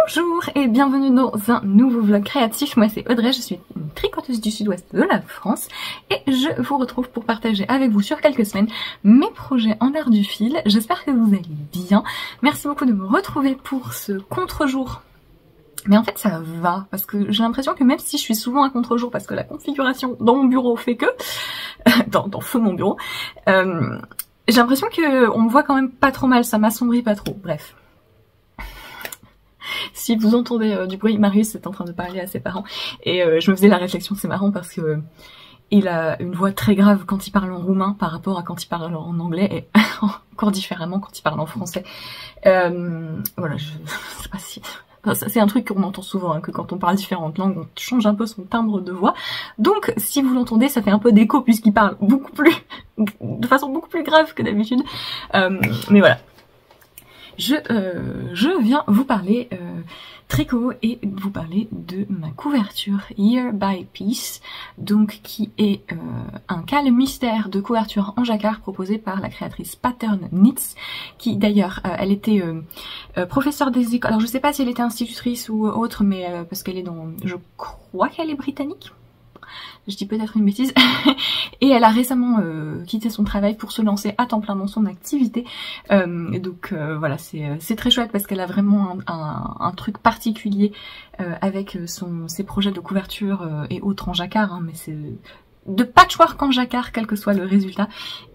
Bonjour et bienvenue dans un nouveau vlog créatif. Moi c'est Audrey, je suis une tricoteuse du sud-ouest de la France et je vous retrouve pour partager avec vous sur quelques semaines mes projets en art du fil. J'espère que vous allez bien. Merci beaucoup de me retrouver pour ce contre-jour. Mais en fait ça va, parce que j'ai l'impression que même si je suis souvent à contre-jour parce que la configuration dans mon bureau fait que... dans feu mon bureau, j'ai l'impression que on me voit quand même pas trop mal, ça m'assombrit pas trop, bref. Si vous entendez du bruit, Marius est en train de parler à ses parents et je me faisais la réflexion, c'est marrant parce que il a une voix très grave quand il parle en roumain par rapport à quand il parle en anglais et encore différemment quand il parle en français. Voilà, je sais pas si... Enfin, c'est un truc qu'on entend souvent, hein, que quand on parle différentes langues, on change un peu son timbre de voix. Donc, si vous l'entendez, ça fait un peu d'écho puisqu'il parle beaucoup plus, de façon beaucoup plus grave que d'habitude. Mais voilà. Je viens vous parler tricot et vous parler de ma couverture Year by Piece, donc qui est un cal mystère de couverture en jacquard proposé par la créatrice Pattern Knits, qui d'ailleurs elle était professeure des écoles, alors je sais pas si elle était institutrice ou autre, mais parce qu'elle est dans, je crois qu'elle est britannique. Je dis peut-être une bêtise. Et elle a récemment quitté son travail pour se lancer à temps plein dans son activité. Donc voilà, c'est très chouette parce qu'elle a vraiment un truc particulier avec ses projets de couverture et autres en jacquard, hein, mais c'est de patchwork en jacquard, quel que soit le résultat.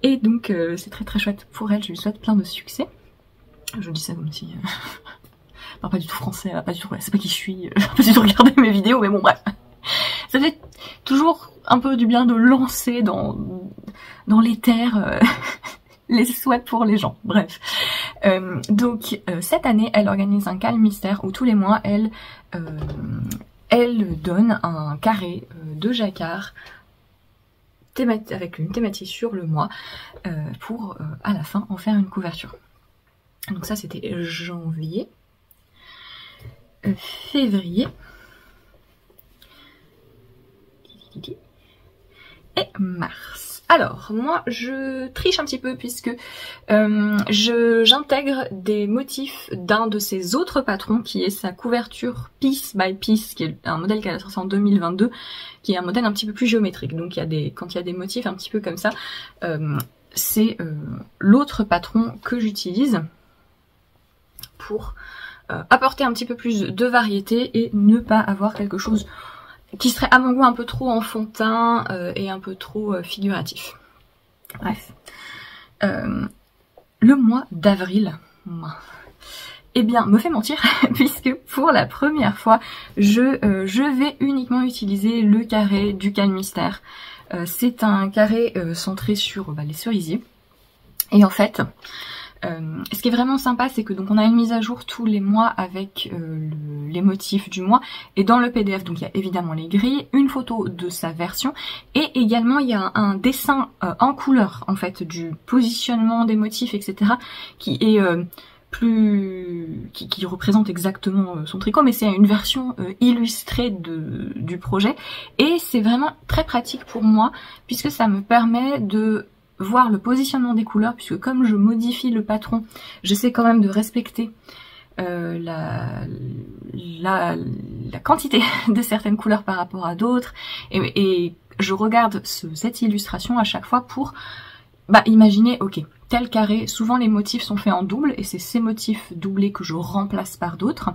Et donc c'est très très chouette pour elle, je lui souhaite plein de succès. Je dis ça comme si... non, pas du tout français, pas du tout, c'est pas qui je suis, pas du tout regarder mes vidéos, mais bon bref. Ça fait toujours un peu du bien de lancer dans l'éther les souhaits pour les gens. Bref. Donc cette année, elle organise un cal mystère où tous les mois, elle donne un carré de jacquard avec une thématique sur le mois pour à la fin en faire une couverture. Donc ça c'était janvier, février et mars. Alors moi je triche un petit peu puisque j'intègre des motifs d'un de ses autres patrons qui est sa couverture Piece by Piece, qui est un modèle qu'elle a sorti en 2022, qui est un modèle un petit peu plus géométrique. Donc quand il y a des motifs un petit peu comme ça, c'est l'autre patron que j'utilise pour apporter un petit peu plus de variété et ne pas avoir quelque chose qui serait à mon goût un peu trop enfantin et un peu trop figuratif. Bref. Le mois d'avril, eh bien, me fait mentir, puisque pour la première fois, je vais uniquement utiliser le carré du cal mystère. C'est un carré centré sur les cerisiers. Et en fait... ce qui est vraiment sympa, c'est que donc on a une mise à jour tous les mois avec les motifs du mois, et dans le PDF donc il y a évidemment les grilles, une photo de sa version, et également il y a un dessin en couleur en fait du positionnement des motifs, etc. qui est qui représente exactement son tricot, mais c'est une version illustrée du projet, et c'est vraiment très pratique pour moi puisque ça me permet de voir le positionnement des couleurs, puisque comme je modifie le patron, j'essaie quand même de respecter la quantité de certaines couleurs par rapport à d'autres, et je regarde cette illustration à chaque fois pour imaginer, ok, tel carré, souvent les motifs sont faits en double, et c'est ces motifs doublés que je remplace par d'autres,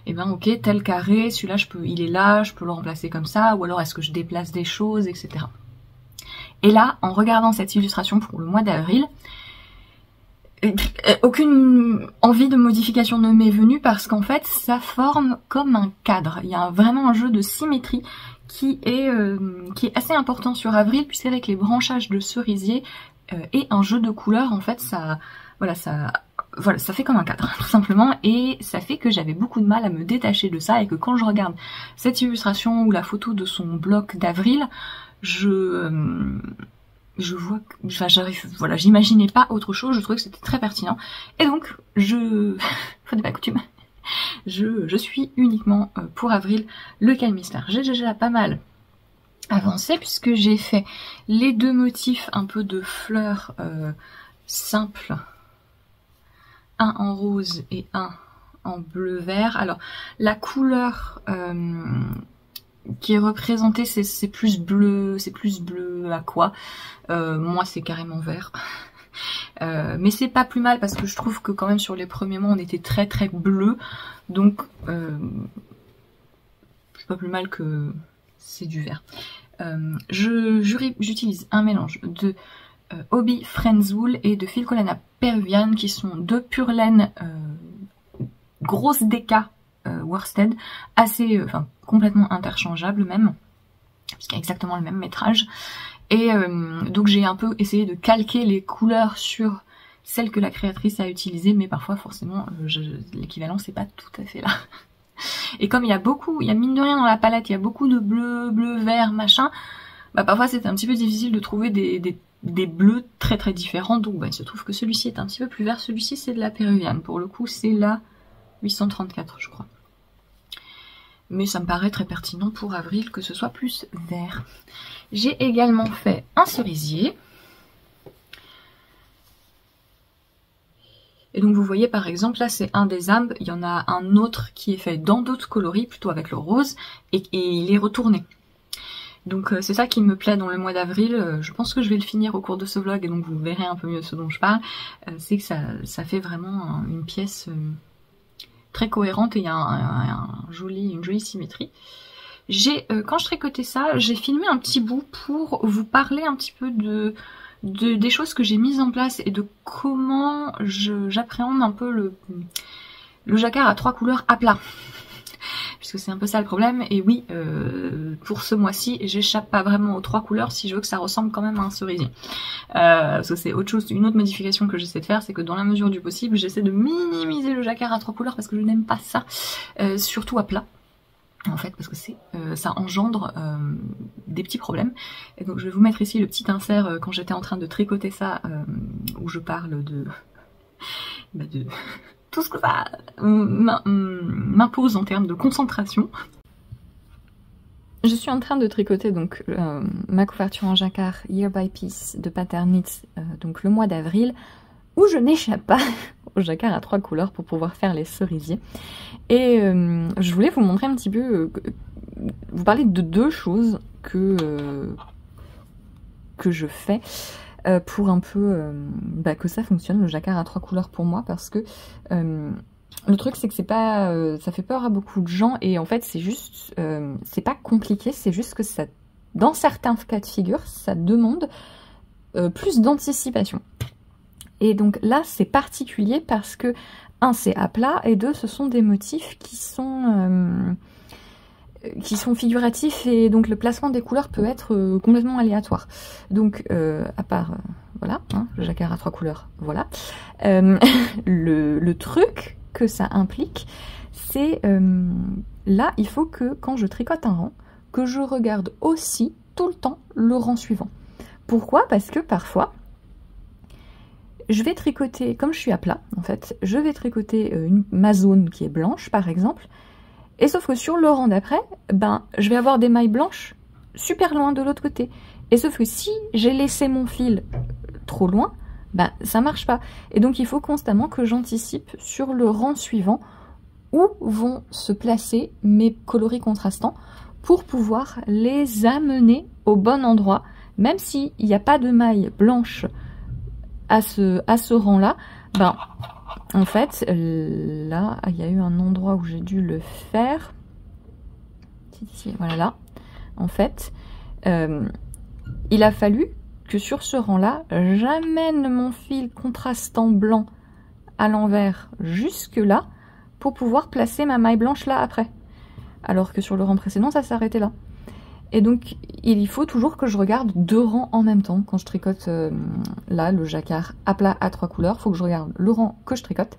et ben ok, tel carré, celui-là il est là, je peux le remplacer comme ça, ou alors est-ce que je déplace des choses, etc. Et là, en regardant cette illustration pour le mois d'avril, aucune envie de modification ne m'est venue parce qu'en fait, ça forme comme un cadre. Il y a vraiment un jeu de symétrie qui est assez important sur avril, puisqu'avec les branchages de cerisier et un jeu de couleurs, en fait, ça fait comme un cadre, tout simplement, et ça fait que j'avais beaucoup de mal à me détacher de ça, et que quand je regarde cette illustration ou la photo de son bloc d'avril, je vois que, j'imaginais pas autre chose, je trouvais que c'était très pertinent, et donc faut pas coutume, je suis uniquement pour avril le cal mystère. J'ai déjà pas mal avancé puisque j'ai fait les deux motifs un peu de fleurs simples, un en rose et un en bleu vert. Alors la couleur qui est représentée, c'est plus bleu aqua. Moi c'est carrément vert. Mais c'est pas plus mal parce que je trouve que quand même sur les premiers mois on était très bleu, donc c'est pas plus mal que c'est du vert. J'utilise un mélange de Hobbii Friends Wool et de Filcolana Peruvian qui sont deux pure laine grosses déca worsted, assez, complètement interchangeables même, puisqu'il y a exactement le même métrage. Et donc j'ai un peu essayé de calquer les couleurs sur celles que la créatrice a utilisées, mais parfois forcément l'équivalent c'est pas tout à fait là. Et comme il y a mine de rien dans la palette, il y a beaucoup de bleu, vert, machin, bah parfois c'est un petit peu difficile de trouver des bleus très différents, donc bah, il se trouve que celui-ci est un petit peu plus vert, celui-ci c'est de la péruviane, pour le coup c'est la 834 je crois. Mais ça me paraît très pertinent pour avril que ce soit plus vert. J'ai également fait un cerisier. Et donc vous voyez par exemple là c'est un des ambres, il y en a un autre qui est fait dans d'autres coloris, plutôt avec le rose, et il est retourné. Donc c'est ça qui me plaît dans le mois d'avril, je pense que je vais le finir au cours de ce vlog et donc vous verrez un peu mieux ce dont je parle, c'est que ça fait vraiment une pièce très cohérente et il y a une jolie symétrie. Quand je tricotais ça, j'ai filmé un petit bout pour vous parler un petit peu des choses que j'ai mises en place et de comment j'appréhende un peu le jacquard à 3 couleurs à plat. Puisque c'est un peu ça le problème, et oui, pour ce mois-ci, j'échappe pas vraiment aux 3 couleurs si je veux que ça ressemble quand même à un cerisier. Parce que c'est autre chose, une autre modification que j'essaie de faire, c'est que dans la mesure du possible, j'essaie de minimiser le jacquard à 3 couleurs parce que je n'aime pas ça, surtout à plat. En fait, parce que ça engendre des petits problèmes. Et donc je vais vous mettre ici le petit insert quand j'étais en train de tricoter ça, où je parle de tout ce que ça m'impose en termes de concentration. Je suis en train de tricoter donc ma couverture en jacquard Year by Piece de Pattern Knits, donc le mois d'avril, où je n'échappe pas au jacquard à 3 couleurs pour pouvoir faire les cerisiers. Et je voulais vous montrer un petit peu, vous parler de 2 choses que je fais pour un peu que ça fonctionne, le jacquard à 3 couleurs pour moi, parce que le truc c'est que c'est pas, ça fait peur à beaucoup de gens, et en fait c'est juste, c'est pas compliqué, c'est juste que ça, dans certains cas de figure, ça demande plus d'anticipation. Et donc là c'est particulier parce que 1 c'est à plat et 2 ce sont des motifs qui sont figuratifs, et donc le placement des couleurs peut être complètement aléatoire. Donc à part voilà, hein, le jacquard à 3 couleurs, voilà. Le truc que ça implique, c'est là il faut que quand je tricote un rang, que je regarde aussi tout le temps le rang suivant. Pourquoi? Parce que parfois je vais tricoter, comme je suis à plat en fait, je vais tricoter ma zone qui est blanche par exemple, et sauf que sur le rang d'après, je vais avoir des mailles blanches super loin de l'autre côté. Et sauf que si j'ai laissé mon fil trop loin, ça marche pas. Et donc il faut constamment que j'anticipe sur le rang suivant où vont se placer mes coloris contrastants pour pouvoir les amener au bon endroit. Même s'il n'y a pas de mailles blanches à ce rang-là, en fait, là, il y a eu un endroit où j'ai dû le faire. Ici, voilà, là. En fait, il a fallu que sur ce rang-là, j'amène mon fil contrastant blanc à l'envers jusque là pour pouvoir placer ma maille blanche là après. Alors que sur le rang précédent, ça s'arrêtait là. Et donc, il faut toujours que je regarde 2 rangs en même temps. Quand je tricote là, le jacquard à plat à 3 couleurs, il faut que je regarde le rang que je tricote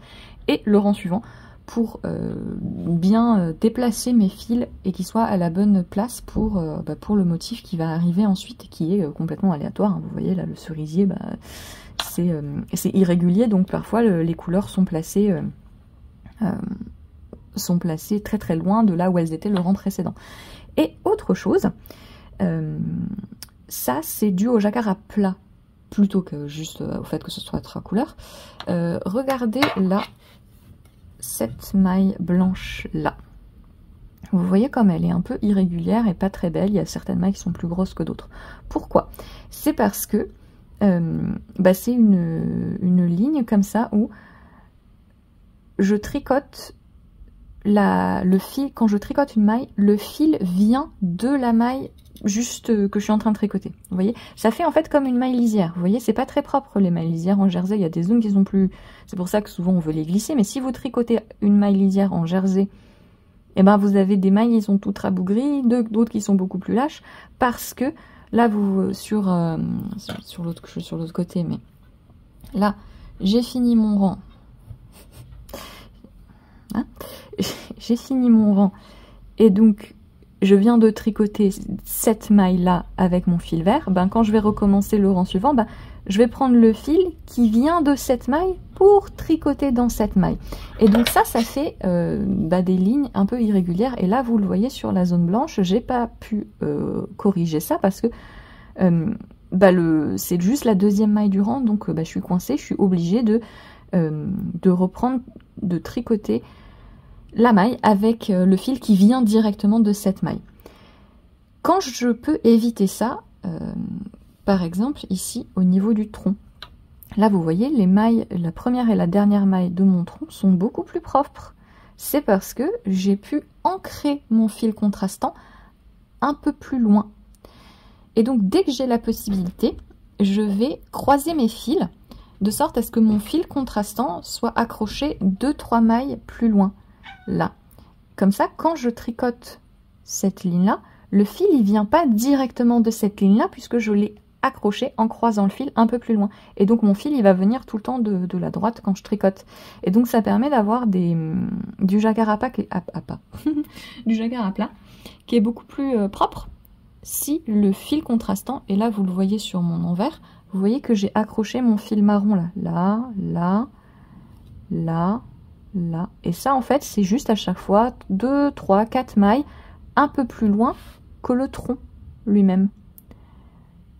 et le rang suivant pour bien déplacer mes fils et qu'ils soient à la bonne place pour le motif qui va arriver ensuite, qui est complètement aléatoire. Hein. Vous voyez là, le cerisier, c'est irrégulier, donc parfois les couleurs sont placées très loin de là où elles étaient le rang précédent. Et autre chose, ça c'est dû au jacquard à plat plutôt que juste au fait que ce soit 3 couleurs. Regardez là cette maille blanche là. Vous voyez comme elle est un peu irrégulière et pas très belle. Il y a certaines mailles qui sont plus grosses que d'autres. Pourquoi? C'est parce que c'est une ligne comme ça où je tricote le fil. Quand je tricote une maille, le fil vient de la maille juste que je suis en train de tricoter. Vous voyez, ça fait en fait comme une maille lisière. Vous voyez, c'est pas très propre les mailles lisières en jersey. Il y a des zones qui sont plus... C'est pour ça que souvent on veut les glisser. Mais si vous tricotez une maille lisière en jersey, et ben vous avez des mailles qui sont toutes rabougries, d'autres qui sont beaucoup plus lâches, parce que là vous sur l'autre côté, mais là j'ai fini mon rang. Hein, j'ai fini mon rang et donc je viens de tricoter cette maille là avec mon fil vert. Ben quand je vais recommencer le rang suivant, ben je vais prendre le fil qui vient de cette maille pour tricoter dans cette maille. Et donc ça fait des lignes un peu irrégulières. Et là, vous le voyez sur la zone blanche, j'ai pas pu corriger ça parce que c'est juste la deuxième maille du rang. Donc je suis coincée, je suis obligée de reprendre, de tricoter la maille avec le fil qui vient directement de cette maille. Quand je peux éviter ça, par exemple ici au niveau du tronc, là vous voyez les mailles, la première et la dernière maille de mon tronc sont beaucoup plus propres. C'est parce que j'ai pu ancrer mon fil contrastant un peu plus loin. Et donc dès que j'ai la possibilité, je vais croiser mes fils de sorte à ce que mon fil contrastant soit accroché 2-3 mailles plus loin. Là, comme ça, quand je tricote cette ligne-là, le fil il vient pas directement de cette ligne-là puisque je l'ai accroché en croisant le fil un peu plus loin. Et donc mon fil il va venir tout le temps de la droite quand je tricote. Et donc ça permet d'avoir du jacquard à plat du jacquard à plat qui est beaucoup plus propre si le fil contrastant, et là vous le voyez sur mon envers, vous voyez que j'ai accroché mon fil marron là, là. Et ça en fait c'est juste à chaque fois 2, 3, 4 mailles un peu plus loin que le tronc lui-même.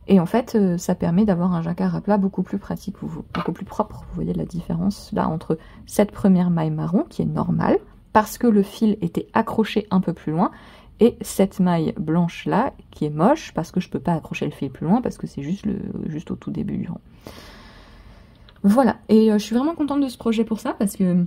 Et en fait ça permet d'avoir un jacquard à plat beaucoup plus pratique, beaucoup plus propre. Vous voyez la différence là entre cette première maille marron qui est normale parce que le fil était accroché un peu plus loin, et cette maille blanche là qui est moche parce que je peux pas accrocher le fil plus loin parce que c'est juste au tout début du rang. Voilà, et je suis vraiment contente de ce projet pour ça parce que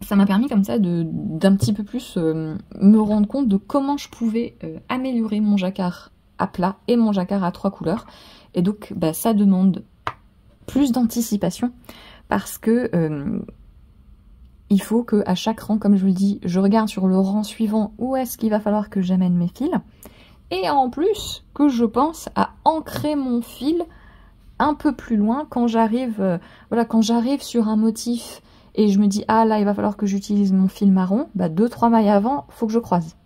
ça m'a permis comme ça d'un petit peu plus me rendre compte de comment je pouvais améliorer mon jacquard à plat et mon jacquard à 3 couleurs. Et donc ça demande plus d'anticipation parce que il faut que à chaque rang, comme je vous le dis, je regarde sur le rang suivant où est-ce qu'il va falloir que j'amène mes fils. Et en plus que je pense à ancrer mon fil un peu plus loin quand j'arrive quand j'arrive sur un motif et je me dis ah là il va falloir que j'utilise mon fil marron, 2-3 mailles avant faut que je croise.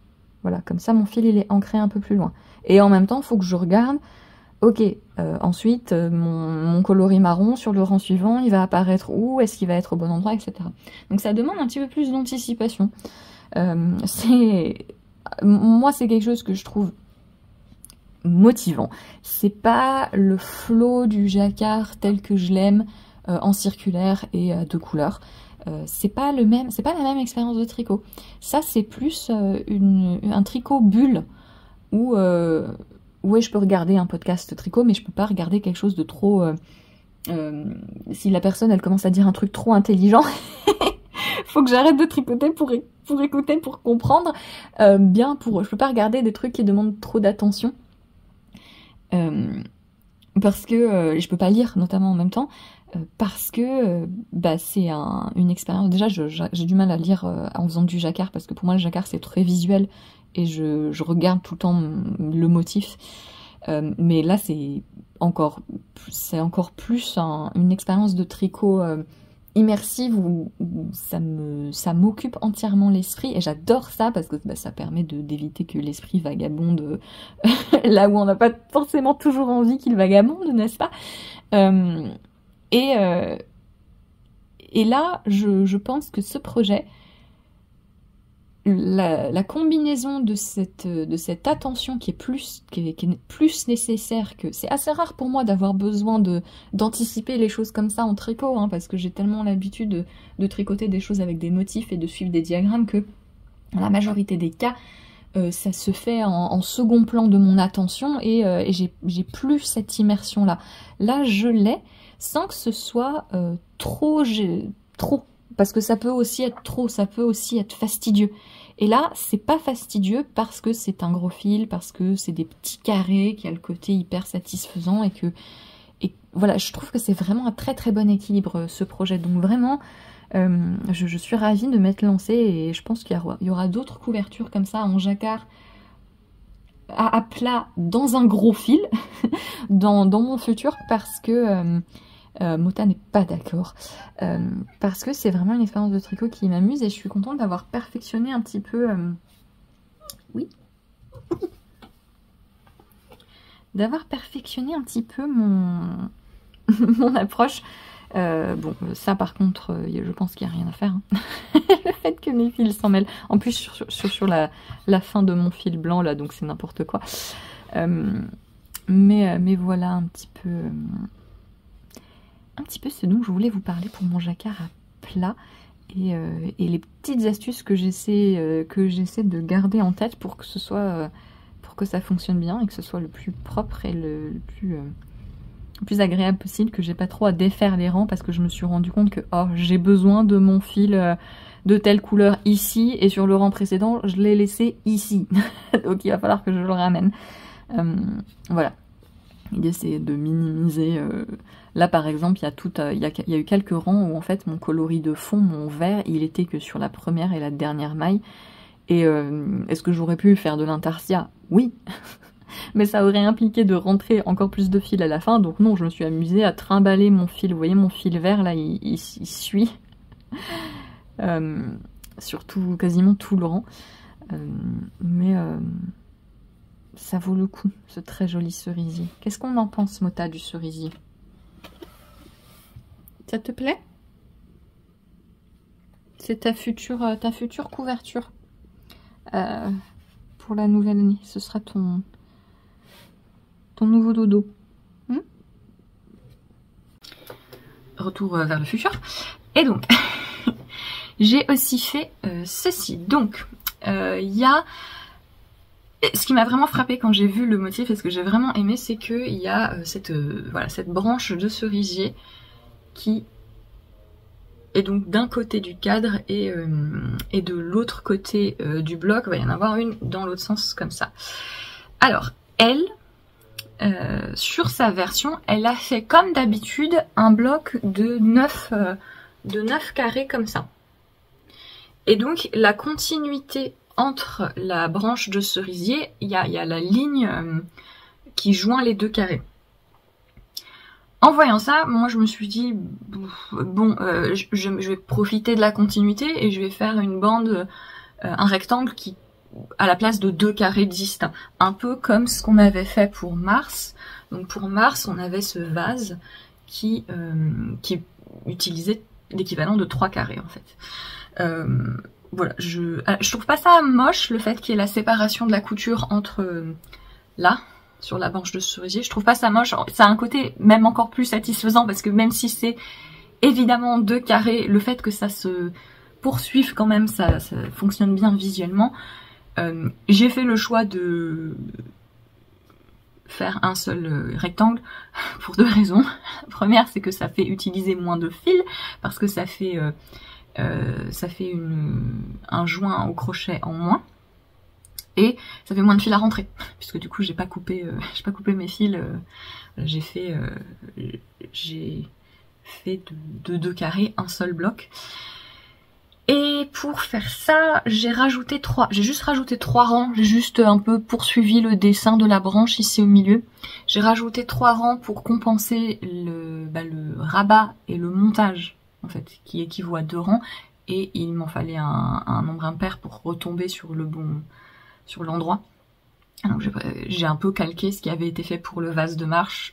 Voilà, comme ça mon fil il est ancré un peu plus loin. Et en même temps il faut que je regarde, ok, ensuite mon coloris marron sur le rang suivant il va apparaître où, est-ce qu'il va être au bon endroit, etc. Donc ça demande un petit peu plus d'anticipation. Moi c'est quelque chose que je trouve motivant. C'est pas le flow du jacquard tel que je l'aime en circulaire et à 2 couleurs. C'est pas la même expérience de tricot. Ça c'est plus un tricot bulle où ouais, je peux regarder un podcast tricot mais je peux pas regarder quelque chose de trop si la personne elle commence à dire un truc trop intelligent faut que j'arrête de tricoter pour écouter, pour comprendre je peux pas regarder des trucs qui demandent trop d'attention parce que je peux pas lire notamment en même temps parce que c'est une expérience. Déjà j'ai du mal à lire en faisant du jacquard parce que pour moi le jacquard c'est très visuel et je regarde tout le temps le motif, mais là c'est encore plus une expérience de tricot immersive où ça m'occupe entièrement l'esprit et j'adore ça parce que ça permet d'éviter que l'esprit vagabonde là où on n'a pas forcément toujours envie qu'il vagabonde, n'est-ce pas? Et là je pense que ce projet la combinaison de cette attention qui est plus nécessaire, que c'est assez rare pour moi d'avoir besoin d'anticiper les choses comme ça en tricot, hein, parce que j'ai tellement l'habitude de tricoter des choses avec des motifs et de suivre des diagrammes que dans la majorité des cas, ça se fait en second plan de mon attention et j'ai plus cette immersion là. Là je l'ai sans que ce soit trop, parce que ça peut aussi être trop, ça peut aussi être fastidieux. Et là c'est pas fastidieux parce que c'est un gros fil, parce que c'est des petits carrés, qui a le côté hyper satisfaisant et voilà, je trouve que c'est vraiment un très très bon équilibre ce projet. Donc vraiment je suis ravie de m'être lancée et je pense qu'il y aura d'autres couvertures comme ça en jacquard à plat dans un gros fil dans mon futur, parce que Mota n'est pas d'accord, parce que c'est vraiment une expérience de tricot qui m'amuse et je suis contente d'avoir perfectionné un petit peu oui d'avoir perfectionné un petit peu mon approche. Bon, ça par contre, je pense qu'il n'y a rien à faire. Hein. Le fait que mes fils s'en mêlent. En plus, sur la fin de mon fil blanc, là, donc c'est n'importe quoi. Mais voilà un petit peu ce dont je voulais vous parler pour mon jacquard à plat. Et les petites astuces que j'essaie de garder en tête pour que ce soit... pour que ça fonctionne bien et que ce soit le plus propre et le plus agréable possible, que j'ai pas trop à défaire les rangs, parce que je me suis rendu compte que j'ai besoin de mon fil de telle couleur ici et sur le rang précédent je l'ai laissé ici. Donc il va falloir que je le ramène. Voilà, l'idée c'est de minimiser. Là par exemple il y a eu quelques rangs où en fait mon coloris de fond, mon vert, il était que sur la première et la dernière maille. Et est-ce que j'aurais pu faire de l'intarsia? Oui. Mais ça aurait impliqué de rentrer encore plus de fil à la fin, donc non, je me suis amusée à trimballer mon fil. Vous voyez mon fil vert là, il suit surtout quasiment tout le rang, mais ça vaut le coup, ce très joli cerisier. Qu'est-ce qu'on en pense, Mota, du cerisier? Ça te plaît? C'est ta future couverture pour la nouvelle année. Ce sera ton nouveau dodo. Retour vers le futur. Et donc, j'ai aussi fait ceci. Donc, il y a... Ce qui m'a vraiment frappé quand j'ai vu le motif et ce que j'ai vraiment aimé, c'est qu'il y a cette branche de cerisier qui est donc d'un côté du cadre et de l'autre côté du bloc. Il va y en avoir une dans l'autre sens comme ça. Alors, elle... sur sa version, elle a fait comme d'habitude un bloc de 9 carrés comme ça. Et donc la continuité entre la branche de cerisier, il y a la ligne qui joint les deux carrés. En voyant ça, moi je me suis dit, bon, je vais profiter de la continuité et je vais faire une bande, un rectangle qui... à la place de 2 carrés distincts, un peu comme ce qu'on avait fait pour Mars. Donc pour Mars, on avait ce vase qui utilisait l'équivalent de 3 carrés en fait. Voilà, je trouve pas ça moche, le fait qu'il y ait la séparation de la couture entre là, sur la branche de cerisier. Je trouve pas ça moche, ça a un côté même encore plus satisfaisant, parce que même si c'est évidemment 2 carrés, le fait que ça se poursuive quand même, ça fonctionne bien visuellement. J'ai fait le choix de faire un seul rectangle pour 2 raisons. La première, c'est que ça fait utiliser moins de fils, parce que ça fait un joint au crochet en moins, et ça fait moins de fils à rentrer, puisque du coup j'ai pas coupé mes fils. J'ai fait de 2 carrés un seul bloc. Et pour faire ça, j'ai juste rajouté 3 rangs, j'ai juste un peu poursuivi le dessin de la branche ici au milieu. J'ai rajouté 3 rangs pour compenser le rabat et le montage, en fait, qui équivaut à 2 rangs, et il m'en fallait un nombre impair pour retomber sur l'endroit. Donc j'ai un peu calqué ce qui avait été fait pour le vase de Mars.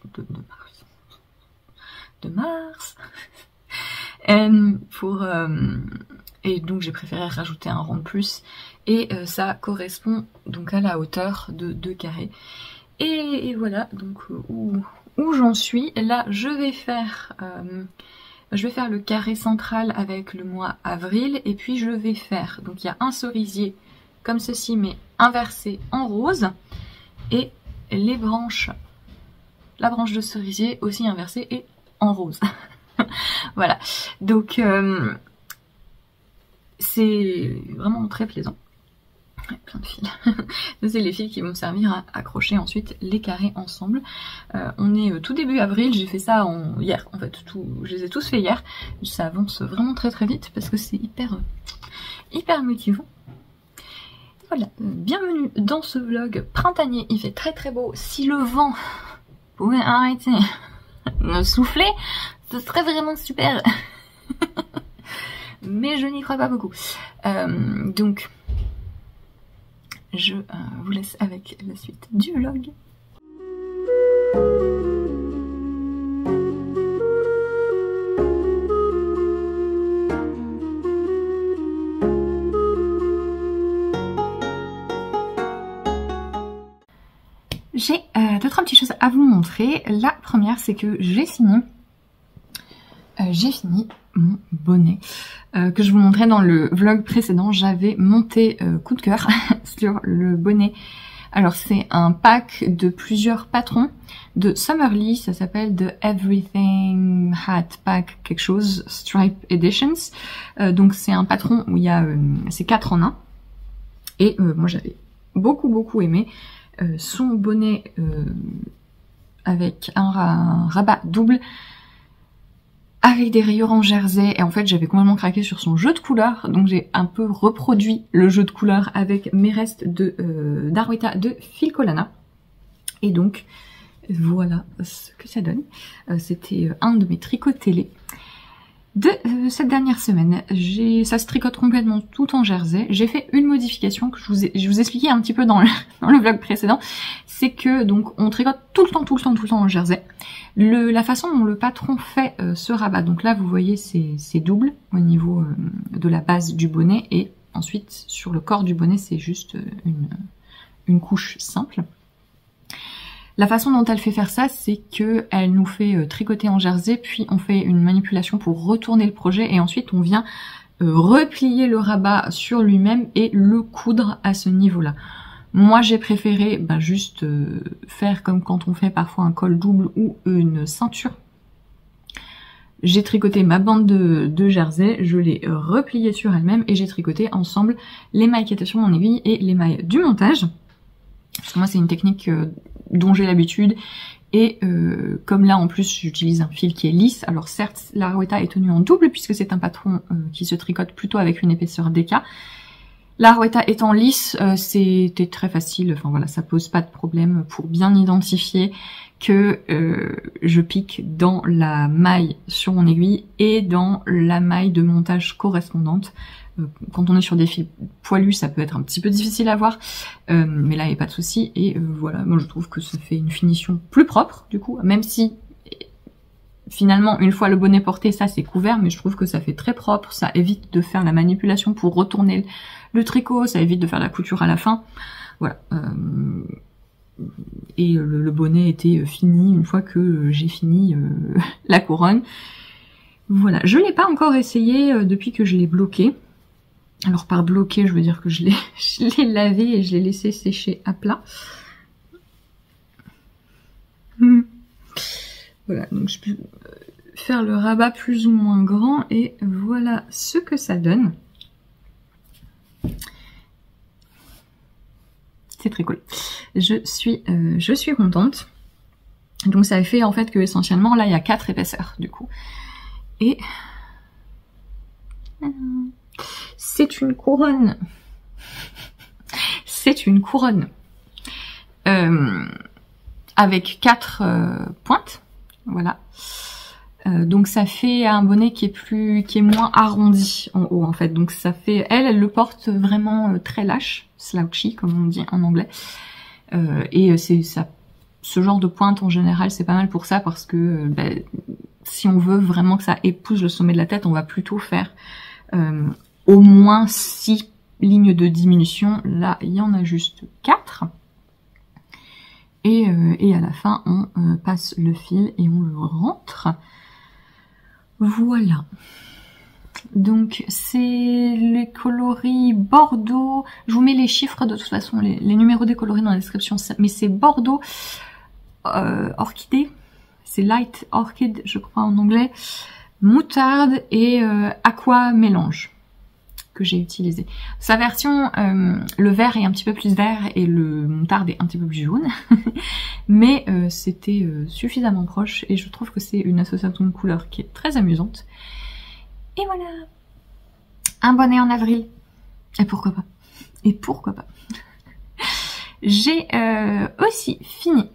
et donc j'ai préféré rajouter un rang de plus, et ça correspond donc à la hauteur de 2 carrés. Et voilà donc où j'en suis. Là je vais faire le carré central avec le mois avril, et puis je vais faire, donc il y a un cerisier comme ceci mais inversé en rose, et les branches, la branche de cerisier aussi inversée et en rose. Voilà, donc c'est vraiment très plaisant. Plein de fils. C'est les fils qui vont me servir à accrocher ensuite les carrés ensemble. On est tout début avril, j'ai fait ça hier en fait, je les ai tous fait hier. Ça avance vraiment très très vite parce que c'est hyper motivant. Voilà, bienvenue dans ce vlog printanier, il fait très très beau. Si le vent pouvait arrêter de souffler, ce serait vraiment super. Mais je n'y crois pas beaucoup. Donc je vous laisse avec la suite du vlog. J'ai 2-3 petites choses à vous montrer. La première, c'est que j'ai fini mon bonnet que je vous montrais dans le vlog précédent. J'avais monté coup de cœur sur le bonnet. Alors c'est un pack de plusieurs patrons de Summerlee, ça s'appelle The Everything Hat Pack quelque chose, Stripe Editions. Donc c'est un patron où il y a c'est 4 en 1. Et moi j'avais beaucoup aimé son bonnet avec un rabat double, avec des rayures en jersey, et en fait j'avais complètement craqué sur son jeu de couleurs, donc j'ai un peu reproduit le jeu de couleurs avec mes restes d'Arwetta de Filcolana, et donc voilà ce que ça donne. C'était un de mes tricots télé de cette dernière semaine. Ça se tricote complètement tout en jersey. J'ai fait une modification que je vous expliquais un petit peu dans le vlog précédent, c'est que donc on tricote tout le temps en jersey. La façon dont le patron fait ce rabat, donc là vous voyez c'est double au niveau de la base du bonnet, et ensuite sur le corps du bonnet c'est juste une couche simple. La façon dont elle fait faire ça, c'est que elle nous fait tricoter en jersey, puis on fait une manipulation pour retourner le projet, et ensuite on vient replier le rabat sur lui-même et le coudre à ce niveau-là. Moi j'ai préféré juste faire comme quand on fait parfois un col double ou une ceinture. J'ai tricoté ma bande de jersey, je l'ai repliée sur elle-même, et j'ai tricoté ensemble les mailles qui étaient sur mon aiguille et les mailles du montage. Parce que moi c'est une technique dont j'ai l'habitude, et comme là en plus j'utilise un fil qui est lisse, alors certes l'Arwetta est tenue en double puisque c'est un patron qui se tricote plutôt avec une épaisseur DK. L'Arwetta étant lisse, c'était très facile, enfin voilà, ça pose pas de problème pour bien identifier que je pique dans la maille sur mon aiguille et dans la maille de montage correspondante. Quand on est sur des fils poilus, ça peut être un petit peu difficile à voir, mais là il n'y a pas de souci, et voilà, moi je trouve que ça fait une finition plus propre du coup, même si finalement une fois le bonnet porté ça c'est couvert, mais je trouve que ça fait très propre, ça évite de faire la manipulation pour retourner le tricot, ça évite de faire la couture à la fin, voilà. Et le bonnet était fini une fois que j'ai fini la couronne. Voilà, je l'ai pas encore essayé depuis que je l'ai bloqué. Alors par bloqué, je veux dire que je l'ai lavé et je l'ai laissé sécher à plat. Voilà, donc je peux faire le rabat plus ou moins grand, et voilà ce que ça donne. C'est très cool. Je suis contente. Donc ça fait en fait que essentiellement là il y a 4 épaisseurs du coup. Et c'est une couronne. C'est une couronne avec 4 pointes. Voilà. Donc ça fait un bonnet qui est moins arrondi en haut en fait. Donc ça fait, elle le porte vraiment très lâche, slouchy comme on dit en anglais. Et c'est ça, ce genre de pointe en général c'est pas mal pour ça, parce que si on veut vraiment que ça épouse le sommet de la tête, on va plutôt faire au moins 6 lignes de diminution. Là, il y en a juste 4. Et à la fin, on passe le fil et on le rentre. Voilà. Donc, c'est les coloris Bordeaux. Je vous mets les chiffres de toute façon, les numéros des coloris dans la description. Mais c'est Bordeaux Orchidée. C'est Light Orchid, je crois en anglais. Moutarde et Aqua Mélange que j'ai utilisé. Sa version, le vert est un petit peu plus vert et le moutarde est un petit peu plus jaune. Mais c'était suffisamment proche et je trouve que c'est une association de couleurs qui est très amusante. Et voilà, un bonnet en avril. Et pourquoi pas? Et pourquoi pas? J'ai aussi fini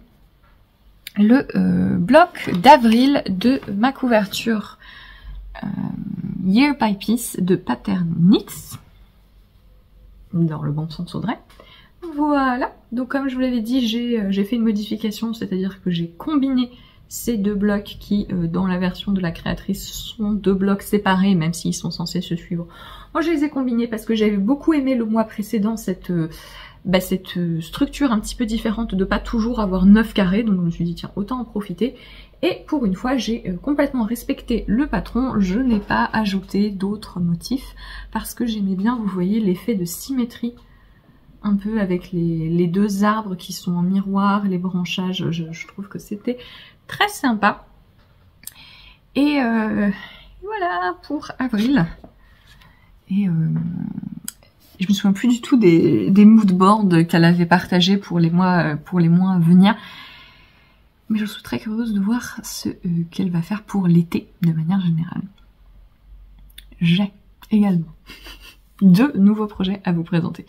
le bloc d'avril de ma couverture Year by Piece de Pattern Knits. Dans le bon sens Audrey. Voilà, donc comme je vous l'avais dit, j'ai fait une modification, c'est-à-dire que j'ai combiné ces deux blocs qui, dans la version de la créatrice, sont deux blocs séparés, même s'ils sont censés se suivre. Moi, je les ai combinés parce que j'avais beaucoup aimé le mois précédent cette structure un petit peu différente de pas toujours avoir 9 carrés, donc je me suis dit tiens, autant en profiter. Et pour une fois, j'ai complètement respecté le patron, je n'ai pas ajouté d'autres motifs parce que j'aimais bien, vous voyez, l'effet de symétrie un peu avec les deux arbres qui sont en miroir, les branchages, je trouve que c'était très sympa. Et voilà pour avril. Et je me souviens plus du tout des moodboards qu'elle avait partagés pour les mois à venir. Mais je suis très curieuse de voir ce qu'elle va faire pour l'été de manière générale. J'ai également 2 nouveaux projets à vous présenter.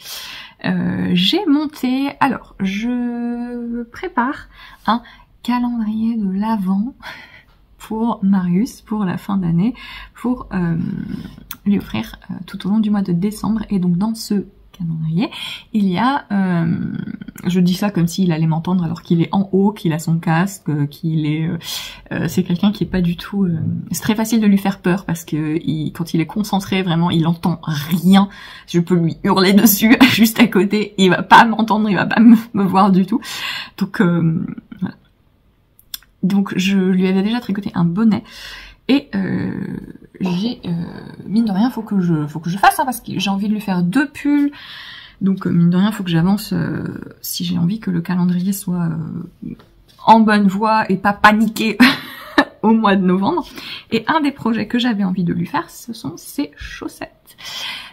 J'ai monté, alors je prépare un calendrier de l'Avent pour Marius pour la fin d'année, pour lui offrir tout au long du mois de décembre. Et donc dans ce calendrier, il y a, je dis ça comme s'il allait m'entendre alors qu'il est en haut, qu'il a son casque, qu'il est, c'est quelqu'un qui est pas du tout, c'est très facile de lui faire peur parce que quand il est concentré, vraiment, il entend rien. Je peux lui hurler dessus juste à côté, il va pas m'entendre, il va pas me voir du tout. Donc voilà. Donc je lui avais déjà tricoté un bonnet. Et j'ai mine de rien, faut que je fasse parce que j'ai envie de lui faire 2 pulls. Donc mine de rien, faut que j'avance si j'ai envie que le calendrier soit en bonne voie et pas paniqué au mois de novembre. Et un des projets que j'avais envie de lui faire, ce sont ces chaussettes.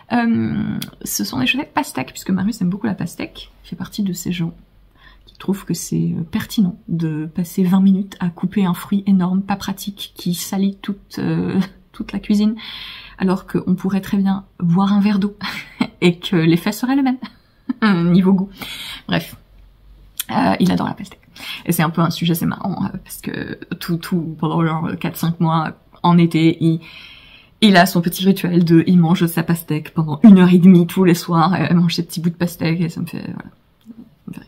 Ce sont des chaussettes pastèque, puisque Marius aime beaucoup la pastèque. Il fait partie de ces gens qui trouvent que c'est pertinent de passer 20 minutes à couper un fruit énorme, pas pratique, qui salit toute la cuisine, alors qu'on pourrait très bien boire un verre d'eau et que l'effet serait le même, niveau goût. Bref, il adore la pastèque. Et c'est un peu un sujet assez marrant, parce que tout pendant genre 4-5 mois, en été, il a son petit rituel il mange sa pastèque pendant 1h30 tous les soirs, il mange ses petits bouts de pastèque, et ça me fait, voilà.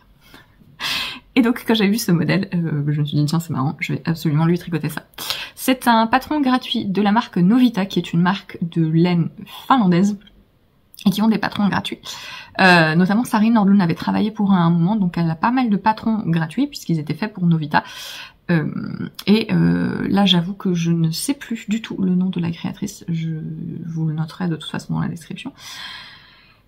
Et donc quand j'ai vu ce modèle, je me suis dit tiens c'est marrant, je vais absolument lui tricoter ça. C'est un patron gratuit de la marque Novita, qui est une marque de laine finlandaise, et qui ont des patrons gratuits. Notamment Sarine Nordlund avait travaillé pour un moment, donc elle a pas mal de patrons gratuits, puisqu'ils étaient faits pour Novita. Là j'avoue que je ne sais plus du tout le nom de la créatrice, je vous le noterai de toute façon dans la description.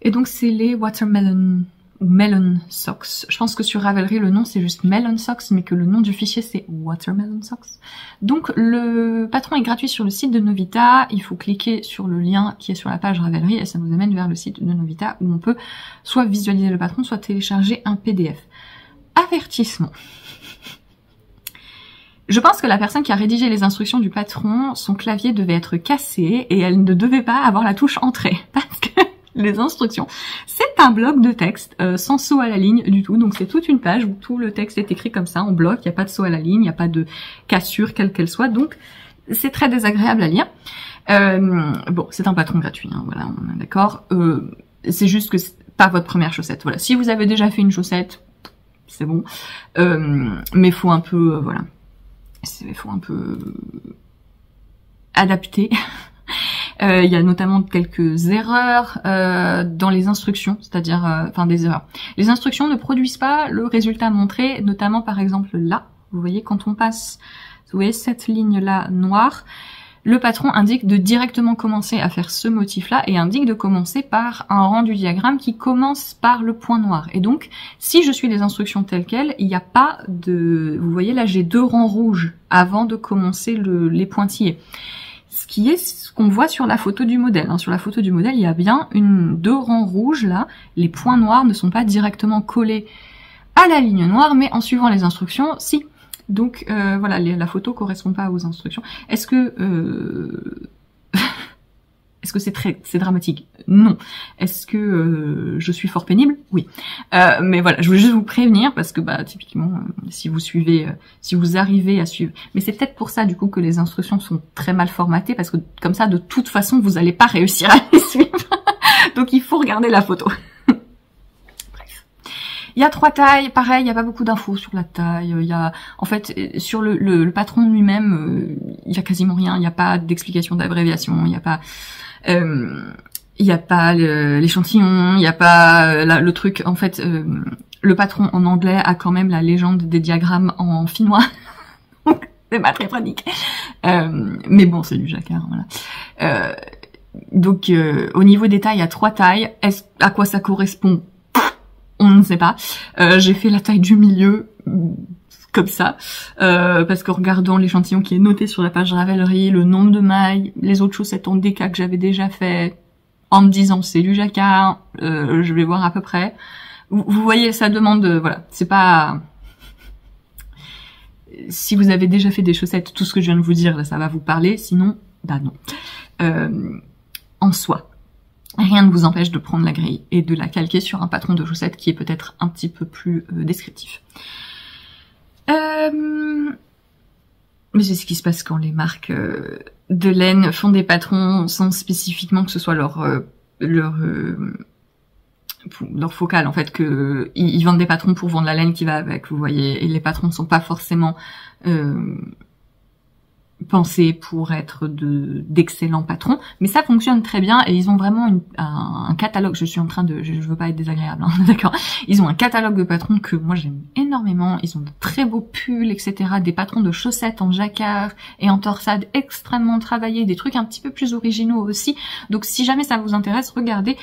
Et donc c'est les Watermelon ou Melon Socks. Je pense que sur Ravelry le nom c'est juste Melon Socks, mais que le nom du fichier c'est Watermelon Socks. Donc le patron est gratuit sur le site de Novita, il faut cliquer sur le lien qui est sur la page Ravelry et ça nous amène vers le site de Novita où on peut soit visualiser le patron, soit télécharger un PDF. Avertissement. Je pense que la personne qui a rédigé les instructions du patron, son clavier devait être cassé et elle ne devait pas avoir la touche entrée, parce que les instructions, c'est un bloc de texte sans saut à la ligne du tout, donc c'est toute une page où tout le texte est écrit comme ça en bloc, il n'y a pas de saut à la ligne, il n'y a pas de cassure quelle qu'elle soit, donc c'est très désagréable à lire. Bon, c'est un patron gratuit, hein, voilà, on est d'accord. C'est juste que c'est pas votre première chaussette, voilà. Si vous avez déjà fait une chaussette, c'est bon, mais faut un peu, voilà. Il faut un peu adapter. Il y a notamment quelques erreurs dans les instructions, c'est-à-dire des erreurs. Les instructions ne produisent pas le résultat montré, notamment par exemple là, vous voyez quand on passe, vous voyez cette ligne-là noire, le patron indique de directement commencer à faire ce motif-là et indique de commencer par un rang du diagramme qui commence par le point noir. Et donc, si je suis les instructions telles quelles, il n'y a pas de... Vous voyez là, j'ai 2 rangs rouges avant de commencer les pointillés. Ce qui est ce qu'on voit sur la photo du modèle. Sur la photo du modèle, il y a bien 2 rangs rouges là. Les points noirs ne sont pas directement collés à la ligne noire, mais en suivant les instructions, si. Donc voilà, la photo correspond pas aux instructions. Est-ce que c'est dramatique? Non. Est-ce que je suis fort pénible? Oui. Mais voilà, je voulais juste vous prévenir parce que typiquement, si vous arrivez à suivre, mais c'est peut-être pour ça du coup que les instructions sont très mal formatées parce que comme ça, de toute façon, vous allez pas réussir à les suivre. Donc il faut regarder la photo. Il y a 3 tailles, pareil, il n'y a pas beaucoup d'infos sur la taille. Il y a, en fait, sur le patron lui-même, il y a quasiment rien. Il n'y a pas d'explication d'abréviation. Il n'y a pas l'échantillon. Il n'y a pas le truc. En fait, le patron en anglais a quand même la légende des diagrammes en finnois. C'est pas très pratique. Mais bon, c'est du jacquard, voilà. Donc, au niveau des tailles, il y a 3 tailles. À quoi ça correspond? On ne sait pas. J'ai fait la taille du milieu comme ça, parce qu'en regardant l'échantillon qui est noté sur la page Ravelry, le nombre de mailles, les autres chaussettes en DK que j'avais déjà fait, en me disant c'est du jacquard, je vais voir à peu près. Vous voyez, ça demande, voilà, c'est pas... Si vous avez déjà fait des chaussettes, tout ce que je viens de vous dire, là, ça va vous parler, sinon, non. En soi, rien ne vous empêche de prendre la grille et de la calquer sur un patron de chaussettes qui est peut-être un petit peu plus descriptif. Mais c'est ce qui se passe quand les marques de laine font des patrons sans spécifiquement que ce soit leur focale, en fait, que ils vendent des patrons pour vendre la laine qui va avec, vous voyez, et les patrons ne sont pas forcément pensés pour être d'excellents patrons, mais ça fonctionne très bien et ils ont vraiment un catalogue. Je veux pas être désagréable, hein, d'accord. Ils ont un catalogue de patrons que moi j'aime énormément. Ils ont de très beaux pulls, etc. Des patrons de chaussettes en jacquard et en torsade extrêmement travaillés, des trucs un petit peu plus originaux aussi. Donc si jamais ça vous intéresse, regardez.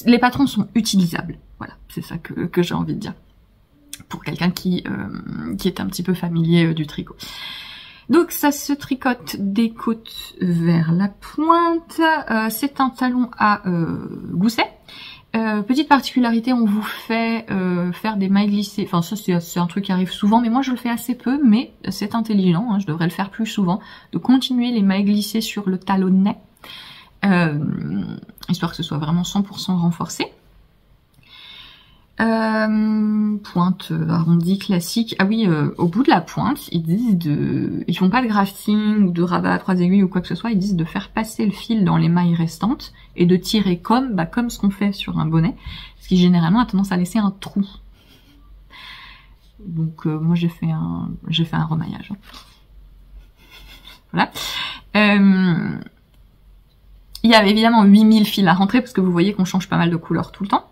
Les patrons sont utilisables. Voilà, c'est ça que j'ai envie de dire pour quelqu'un qui est un petit peu familier du tricot. Donc ça se tricote des côtes vers la pointe. C'est un talon à gousset. Petite particularité, on vous fait faire des mailles glissées. Enfin ça c'est un truc qui arrive souvent, mais moi je le fais assez peu, mais c'est intelligent, hein, je devrais le faire plus souvent, de continuer les mailles glissées sur le talonnet, histoire que ce soit vraiment 100% renforcé. Pointe arrondie classique. Ah oui, au bout de la pointe, ils disent ils font pas de grafting ou de rabat à 3 aiguilles ou quoi que ce soit, ils disent de faire passer le fil dans les mailles restantes et de tirer comme ce qu'on fait sur un bonnet, ce qui généralement a tendance à laisser un trou. Donc moi j'ai fait un remaillage. Voilà. Il y avait évidemment 8000 fils à rentrer parce que vous voyez qu'on change pas mal de couleurs tout le temps.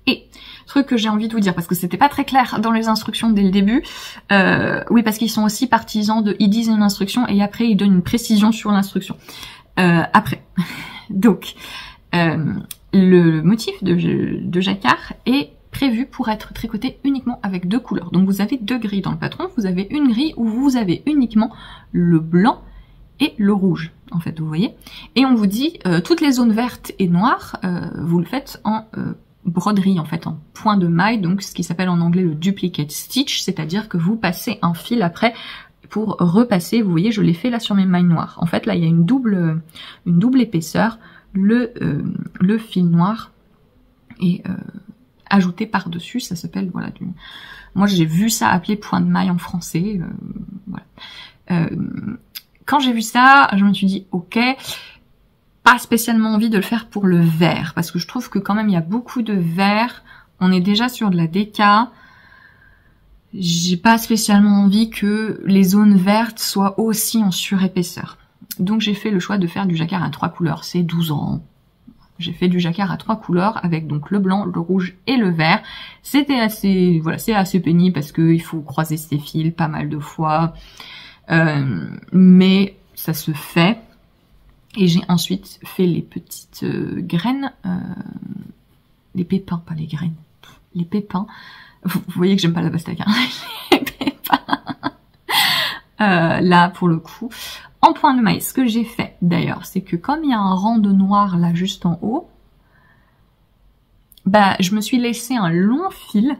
Et truc que j'ai envie de vous dire, parce que c'était pas très clair dans les instructions dès le début, oui, parce qu'ils sont aussi partisans ils disent une instruction et après ils donnent une précision sur l'instruction. Après. Donc, le motif de jacquard est prévu pour être tricoté uniquement avec 2 couleurs. Donc vous avez 2 grilles dans le patron, vous avez une grille où vous avez uniquement le blanc et le rouge, en fait, vous voyez. Et on vous dit, toutes les zones vertes et noires, vous le faites en broderie, en fait, en point de maille, donc ce qui s'appelle en anglais le duplicate stitch, c'est-à-dire que vous passez un fil après pour repasser. Vous voyez, je l'ai fait là sur mes mailles noires. En fait, là, il y a une double épaisseur, le fil noir est ajouté par-dessus, ça s'appelle, voilà, moi j'ai vu ça appelé point de maille en français, voilà. Quand j'ai vu ça, je me suis dit, ok, pas spécialement envie de le faire pour le vert, parce que je trouve que quand même il y a beaucoup de vert, on est déjà sur de la DK, j'ai pas spécialement envie que les zones vertes soient aussi en surépaisseur. Donc j'ai fait le choix de faire du jacquard à 3 couleurs, c'est 12 ans. J'ai fait du jacquard à 3 couleurs avec donc le blanc, le rouge et le vert. C'était assez, voilà, c'est assez pénible parce que il faut croiser ces fils pas mal de fois, mais ça se fait. Et j'ai ensuite fait les petites graines, les pépins, pas les graines, les pépins. Vous voyez que j'aime pas la pastèque, hein. Les pépins. Là, pour le coup, en point de maille, ce que j'ai fait d'ailleurs, c'est que comme il y a un rang de noir là juste en haut, bah je me suis laissé un long fil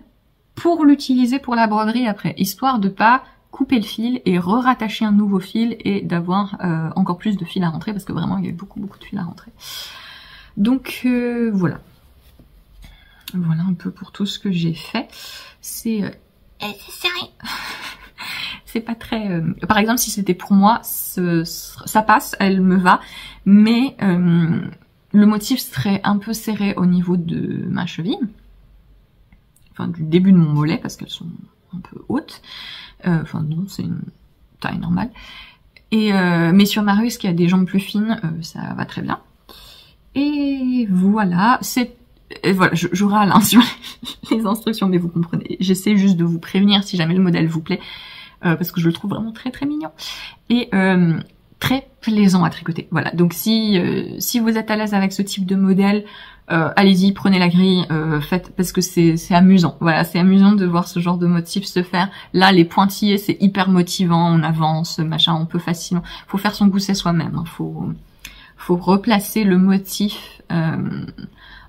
pour l'utiliser pour la broderie après, histoire de pas couper le fil et re-rattacher un nouveau fil et d'avoir encore plus de fil à rentrer, parce que vraiment il y a eu beaucoup de fil à rentrer. Donc voilà. Voilà un peu pour tout ce que j'ai fait. C'est serré. C'est pas très... Par exemple, si c'était pour moi, ça passe, elle me va, mais le motif serait un peu serré au niveau de ma cheville, enfin du début de mon mollet, parce qu'elles sont un peu hautes. Enfin non, c'est une taille normale. Et mais sur Marius qui a des jambes plus fines, ça va très bien. Et voilà, voilà, je râle hein, sur les instructions, mais vous comprenez. J'essaie juste de vous prévenir si jamais le modèle vous plaît, parce que je le trouve vraiment très très mignon et très plaisant à tricoter. Voilà, donc si vous êtes à l'aise avec ce type de modèle, allez-y, prenez la grille, faites, parce que c'est amusant. Voilà, c'est amusant de voir ce genre de motif se faire. Là, les pointillés, c'est hyper motivant, on avance, machin, on peut facilement... Faut faire son gousset soi-même, hein. Faut replacer le motif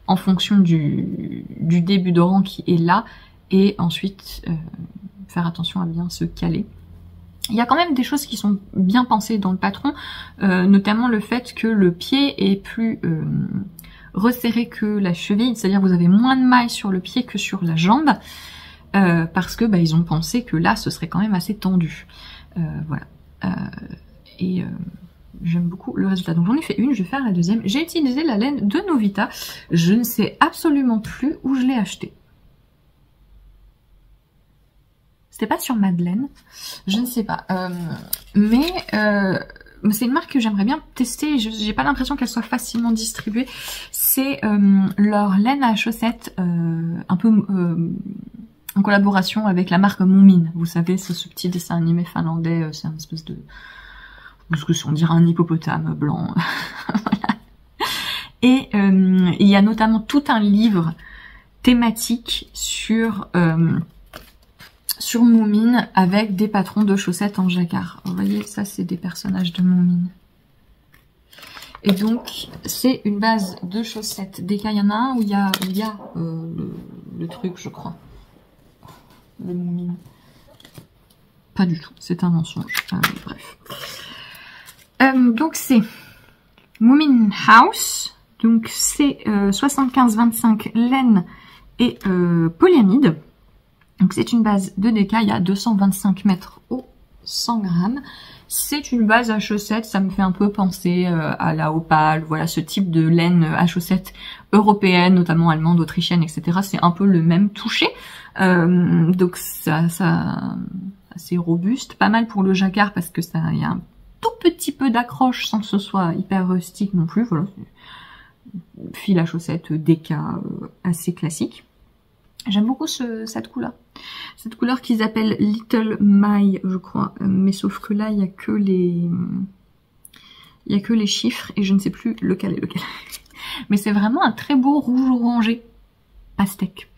en fonction du début de rang qui est là, et ensuite faire attention à bien se caler. Il y a quand même des choses qui sont bien pensées dans le patron, notamment le fait que le pied est plus resserré que la cheville, c'est-à-dire vous avez moins de mailles sur le pied que sur la jambe, parce que bah, ils ont pensé que là ce serait quand même assez tendu. Voilà. J'aime beaucoup le résultat. Donc j'en ai fait une, je vais faire la deuxième. J'ai utilisé la laine de Novita. Je ne sais absolument plus où je l'ai achetée. C'était pas sur Madeleine, je ne sais pas. Mais c'est une marque que j'aimerais bien tester. J'ai pas l'impression qu'elle soit facilement distribuée. C'est leur laine à chaussettes, un peu en collaboration avec la marque Moomin. Vous savez, c'est ce petit dessin animé finlandais. C'est un espèce de... ce que on dirait un hippopotame blanc. Voilà. Et il y a notamment tout un livre thématique sur Moomin avec des patrons de chaussettes en jacquard. Vous voyez, ça c'est des personnages de Moomin. Et donc c'est une base de chaussettes. Des cas, il y en a un où il y a le truc, je crois. Le Moomin. Pas du tout, c'est un mensonge. Bref. Donc c'est Moomin House, donc c'est 75-25 laine et polyamide. Donc c'est une base de décaille à 225 mètres au 100 grammes. C'est une base à chaussettes, ça me fait un peu penser à la Opale, voilà ce type de laine à chaussettes européenne, notamment allemande, autrichienne, etc. C'est un peu le même toucher, donc ça c'est robuste, pas mal pour le jacquard parce que ça, il y a un tout petit peu d'accroche sans que ce soit hyper rustique non plus. Voilà, fil à chaussettes déca assez classique. J'aime beaucoup cette couleur. Cette couleur qu'ils appellent Little My, je crois. Mais sauf que là, il y a que les chiffres et je ne sais plus lequel est lequel. Mais c'est vraiment un très beau rouge orangé pastèque.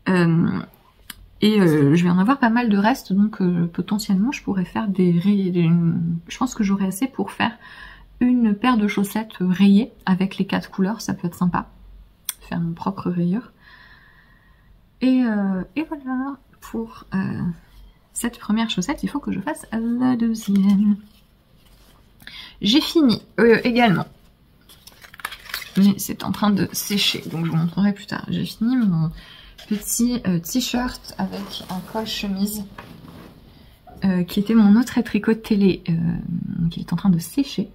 Je vais en avoir pas mal de restes, donc potentiellement je pourrais faire je pense que j'aurai assez pour faire une paire de chaussettes rayées avec les 4 couleurs, ça peut être sympa. Faire mon propre rayure. Et voilà pour cette première chaussette. Il faut que je fasse la deuxième. J'ai fini également, mais c'est en train de sécher, donc je vous montrerai plus tard. J'ai fini mon petit t-shirt avec un col chemise qui était mon autre tricot de télé qui est en train de sécher.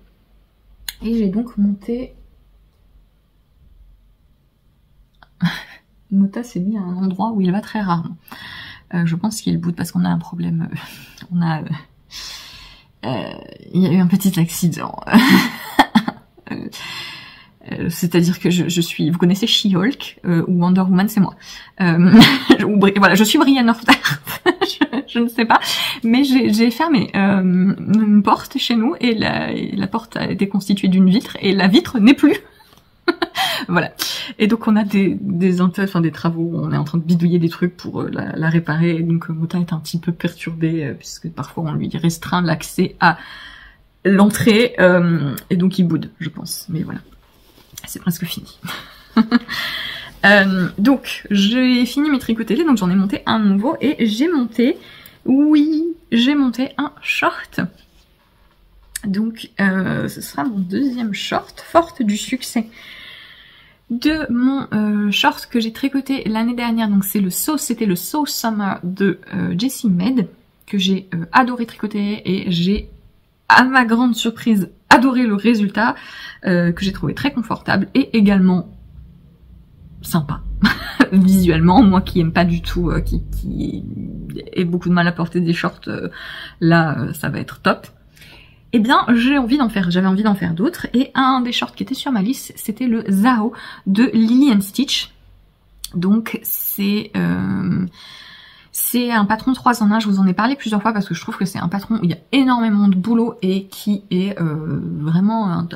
Et j'ai donc monté... Mota s'est mis à un endroit où il va très rarement. Je pense qu'il boude parce qu'on a un problème. On a il y a eu un petit accident. C'est-à-dire que je suis, vous connaissez She-Hulk ou Wonder Woman, c'est moi. Voilà, je suis Brienne of Tarth. je ne sais pas, mais j'ai fermé une porte chez nous et la porte a été constituée d'une vitre et la vitre n'est plus. Voilà. Et donc on a des travaux, on est en train de bidouiller des trucs pour la réparer. Et donc Mota est un petit peu perturbé puisque parfois on lui restreint l'accès à l'entrée et donc il boude, je pense. Mais voilà. C'est presque fini. Donc, j'ai fini mes tricotés, donc j'en ai monté un nouveau et j'ai monté, j'ai monté un short. Donc, ce sera mon deuxième short, forte du succès de mon short que j'ai tricoté l'année dernière. Donc, c'était le So Summer de Jessie Med que j'ai adoré tricoter et j'ai, à ma grande surprise, adoré le résultat que j'ai trouvé très confortable et également sympa visuellement. Moi qui aime pas du tout, qui ai beaucoup de mal à porter des shorts, là ça va être top. Eh bien j'avais envie d'en faire d'autres et un des shorts qui était sur ma liste c'était le Zao de Lily & Stitch. Donc c'est un patron 3 en 1, je vous en ai parlé plusieurs fois parce que je trouve que c'est un patron où il y a énormément de boulot et qui est vraiment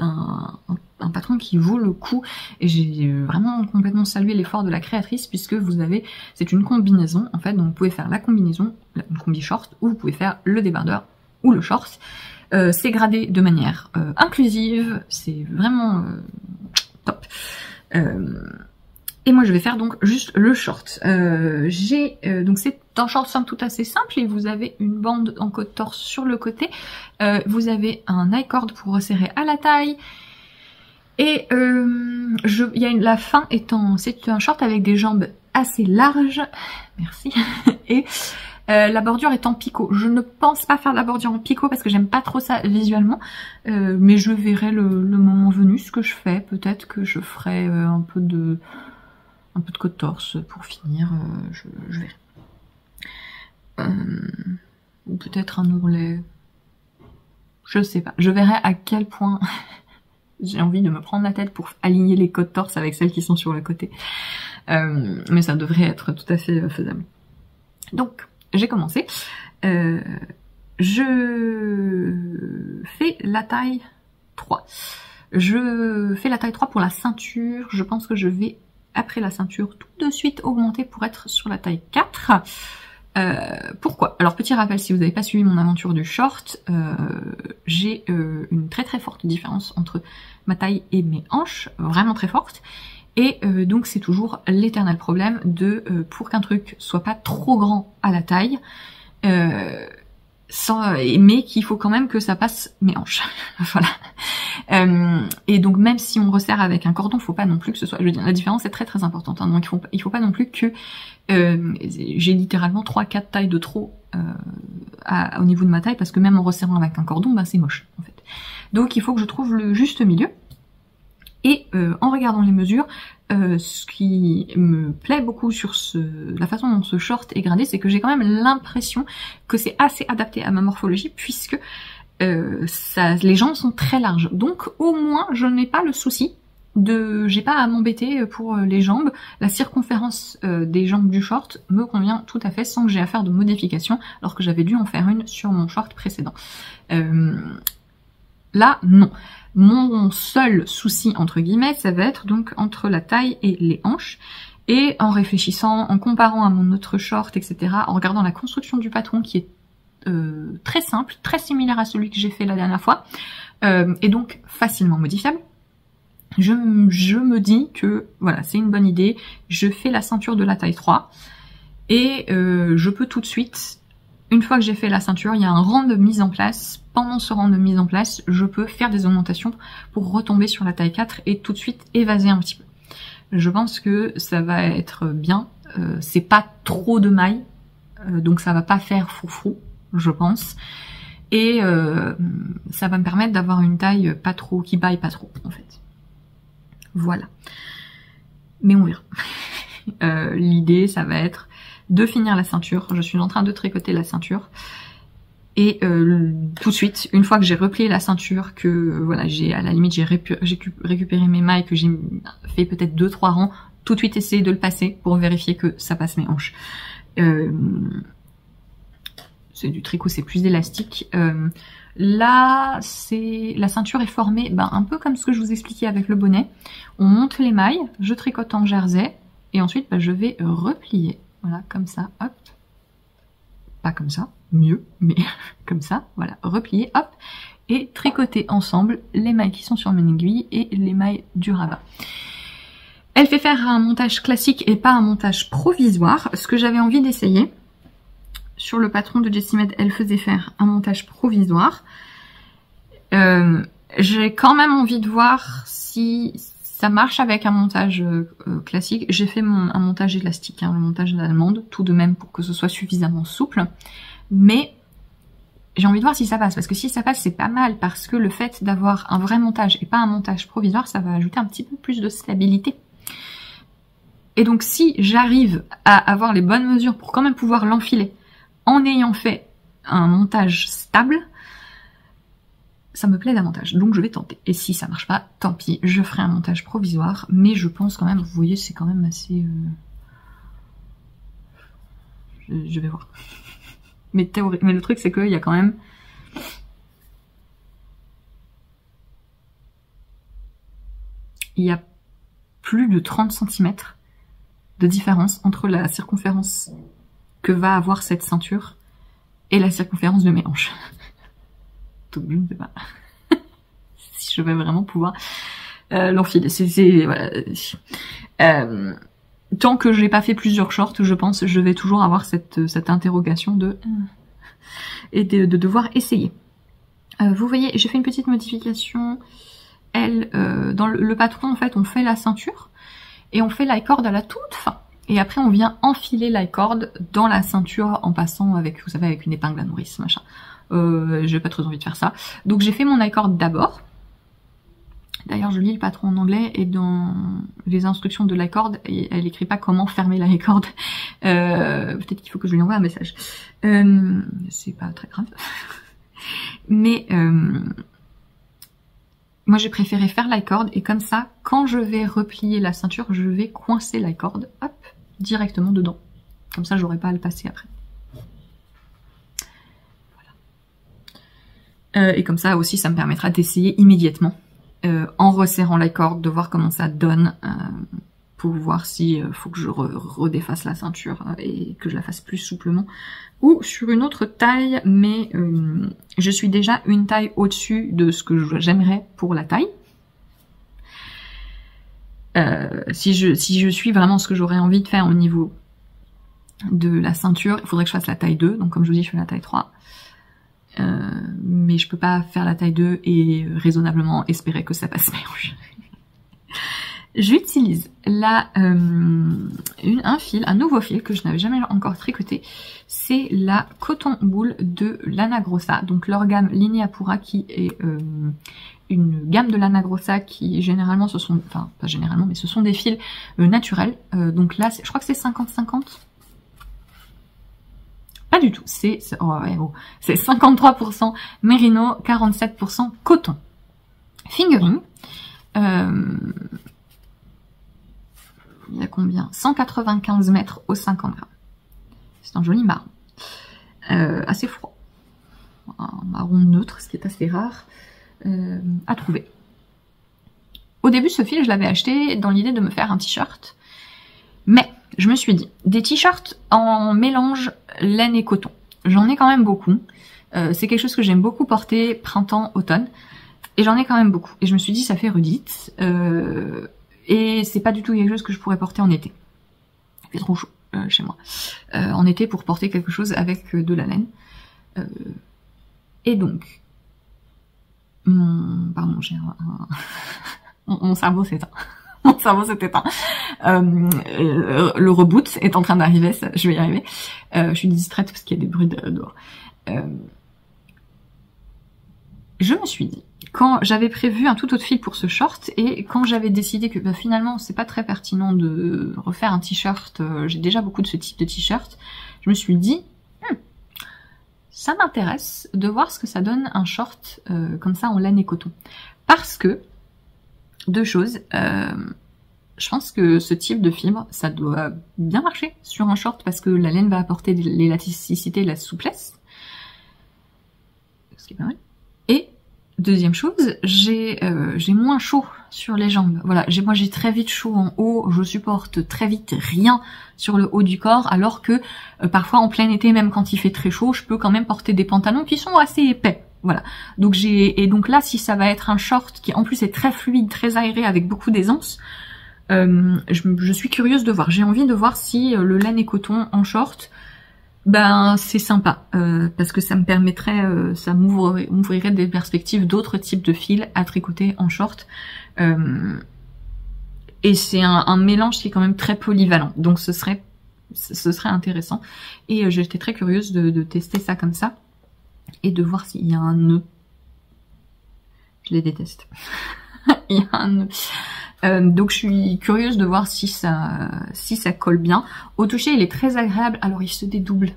un patron qui vaut le coup. Et j'ai vraiment complètement salué l'effort de la créatrice puisque c'est une combinaison en fait, donc vous pouvez faire la combinaison, une combi short, ou vous pouvez faire le débardeur ou le short. C'est gradé de manière inclusive, c'est vraiment top. Et moi je vais faire donc juste le short. Donc c'est un short somme toute assez simple et vous avez une bande en côte torse sur le côté. Vous avez un I-cord pour resserrer à la taille. Et la fin étant, c'est un short avec des jambes assez larges. Merci. Et la bordure est en picot. Je ne pense pas faire la bordure en picot parce que j'aime pas trop ça visuellement. Mais je verrai le moment venu ce que je fais. Peut-être que je ferai un peu de côte torse pour finir, je verrai. Ou peut-être un ourlet. Je sais pas. Je verrai à quel point j'ai envie de me prendre la tête pour aligner les côtes torse avec celles qui sont sur le côté. Mais ça devrait être tout à fait faisable. Donc, j'ai commencé. Je fais la taille 3. Je fais la taille 3 pour la ceinture. Je pense que je vais, après la ceinture, tout de suite augmenter pour être sur la taille 4. Pourquoi? Alors petit rappel, si vous n'avez pas suivi mon aventure du short, j'ai une très très forte différence entre ma taille et mes hanches, vraiment très forte. Et donc c'est toujours l'éternel problème de pour qu'un truc soit pas trop grand à la taille, mais qu'il faut quand même que ça passe mes hanches. Voilà. Et donc même si on resserre avec un cordon, faut pas non plus que ce soit, je veux dire, la différence est très très importante, hein, donc il faut pas non plus que j'ai littéralement 3-4 tailles de trop au niveau de ma taille, parce que même en resserrant avec un cordon, bah c'est moche en fait. Donc il faut que je trouve le juste milieu. Et en regardant les mesures, ce qui me plaît beaucoup sur la façon dont ce short est gradé, c'est que j'ai quand même l'impression que c'est assez adapté à ma morphologie, puisque les jambes sont très larges. Donc au moins je n'ai pas le souci j'ai pas à m'embêter pour les jambes. La circonférence des jambes du short me convient tout à fait sans que j'ai à faire de modification, alors que j'avais dû en faire une sur mon short précédent. Là, non. Mon seul souci, entre guillemets, ça va être donc entre la taille et les hanches. Et en réfléchissant, en comparant à mon autre short, etc., en regardant la construction du patron qui est très simple, très similaire à celui que j'ai fait la dernière fois, et donc facilement modifiable, je me dis que voilà, c'est une bonne idée. Je fais la ceinture de la taille 3 et je peux tout de suite, une fois que j'ai fait la ceinture, il y a un rang de mise en place. Pendant ce rang de mise en place, je peux faire des augmentations pour retomber sur la taille 4 et tout de suite évaser un petit peu. Je pense que ça va être bien. C'est pas trop de mailles, donc ça va pas faire froufrou, je pense. Et ça va me permettre d'avoir une taille pas trop, qui baille pas trop en fait. Voilà. Mais on verra. L'idée, ça va être de finir la ceinture. Je suis en train de tricoter la ceinture. Et tout de suite, une fois que j'ai replié la ceinture, que voilà, à la limite j'ai récupéré mes mailles, que j'ai fait peut-être 2-3 rangs, tout de suite essayer de le passer pour vérifier que ça passe mes hanches. C'est du tricot, c'est plus élastique. Là, la ceinture est formée un peu comme ce que je vous expliquais avec le bonnet. On monte les mailles, je tricote en jersey, et ensuite je vais replier. Voilà, comme ça, hop. Pas comme ça, mieux, mais comme ça, voilà, replier, hop, et tricoter ensemble les mailles qui sont sur mon aiguille et les mailles du rabat. Elle fait faire un montage classique et pas un montage provisoire, ce que j'avais envie d'essayer. Sur le patron de Jessie Med, elle faisait faire un montage provisoire. J'ai quand même envie de voir si ça marche avec un montage classique. J'ai fait un montage élastique, le montage de l'allemande, tout de même pour que ce soit suffisamment souple. Mais j'ai envie de voir si ça passe, parce que si ça passe, c'est pas mal, parce que le fait d'avoir un vrai montage et pas un montage provisoire, ça va ajouter un petit peu plus de stabilité. Et donc si j'arrive à avoir les bonnes mesures pour quand même pouvoir l'enfiler en ayant fait un montage stable, ça me plaît davantage, donc je vais tenter. Et si ça marche pas, tant pis, je ferai un montage provisoire, mais je pense quand même, vous voyez, c'est quand même assez... Je vais voir. Mais le truc, c'est qu'il y a quand même... Il y a plus de 30 cm de différence entre la circonférence que va avoir cette ceinture et la circonférence de mes hanches. Donc je ne sais pas si je vais vraiment pouvoir l'enfiler. Voilà. Tant que j'ai pas fait plusieurs shorts, je pense je vais toujours avoir cette interrogation de devoir essayer. Vous voyez, j'ai fait une petite modification. Dans le patron, en fait, on fait la ceinture et on fait la corde à la toute fin. Et après, on vient enfiler la corde dans la ceinture en passant avec, vous savez, avec une épingle à nourrice, machin. J'ai pas trop envie de faire ça. Donc j'ai fait mon icord d'abord. D'ailleurs, je lis le patron en anglais et dans les instructions de l'icord, elle écrit pas comment fermer la corde. Peut-être qu'il faut que je lui envoie un message. C'est pas très grave. Mais moi, j'ai préféré faire l'icord et comme ça, quand je vais replier la ceinture, je vais coincer l'icord, hop, directement dedans. Comme ça, j'aurai pas à le passer après. Et comme ça aussi, ça me permettra d'essayer immédiatement, en resserrant la corde, de voir comment ça donne, pour voir si faut que je redéfasse la ceinture et que je la fasse plus souplement, ou sur une autre taille, mais je suis déjà une taille au-dessus de ce que j'aimerais pour la taille. Si je suis vraiment ce que j'aurais envie de faire au niveau de la ceinture, il faudrait que je fasse la taille 2, donc comme je vous dis, je fais la taille 3. Mais je peux pas faire la taille 2 et raisonnablement espérer que ça passe mes hanches. J'utilise là un nouveau fil que je n'avais jamais encore tricoté. C'est la coton boule de Lana Grossa, donc leur gamme Linea Pura, qui est une gamme de Lana Grossa qui généralement ce sont, enfin pas généralement, mais ce sont des fils naturels. Donc là, je crois que c'est 50-50. Pas du tout, c'est 53% mérino, 47% coton. Fingering, il y a combien? 195 mètres au 50 grammes. C'est un joli marron. Assez froid. Un marron neutre, ce qui est assez rare à trouver. Au début, ce fil, je l'avais acheté dans l'idée de me faire un t-shirt. Mais je me suis dit, des t-shirts en mélange laine et coton. J'en ai quand même beaucoup. C'est quelque chose que j'aime beaucoup porter printemps, automne. Et j'en ai quand même beaucoup. Et je me suis dit, ça fait redite. Et c'est pas du tout quelque chose que je pourrais porter en été. Il fait trop chaud chez moi. En été, pour porter quelque chose avec de la laine. Et donc, pardon, j'ai mon cerveau s'éteint. Mon cerveau s'est éteint. Le reboot est en train d'arriver, je vais y arriver. Je suis distraite parce qu'il y a des bruits dehors. Je me suis dit, quand j'avais prévu un tout autre fil pour ce short et quand j'avais décidé que finalement c'est pas très pertinent de refaire un t-shirt, j'ai déjà beaucoup de ce type de t-shirt, je me suis dit, ça m'intéresse de voir ce que ça donne un short comme ça en laine et coton. Parce que, deux choses, je pense que ce type de fibre, ça doit bien marcher sur un short parce que la laine va apporter de l'élasticité et de la souplesse. Ce qui est pas mal. Et deuxième chose, j'ai moins chaud sur les jambes. Voilà, moi j'ai très vite chaud en haut, je supporte très vite rien sur le haut du corps, alors que parfois en plein été, même quand il fait très chaud, je peux quand même porter des pantalons qui sont assez épais. Voilà. Donc donc là, si ça va être un short qui en plus est très fluide, très aéré, avec beaucoup d'aisance, je suis curieuse de voir. J'ai envie de voir si le laine et coton en short, ben c'est sympa, parce que ça me permettrait, ça m'ouvrirait des perspectives d'autres types de fils à tricoter en short. Et c'est un mélange qui est quand même très polyvalent, donc ce serait intéressant. Et j'étais très curieuse de tester ça comme ça et de voir s'il y a un nœud. Je les déteste. Il y a un nœud. Donc je suis curieuse de voir si ça colle bien. Au toucher, il est très agréable. Alors il se dédouble.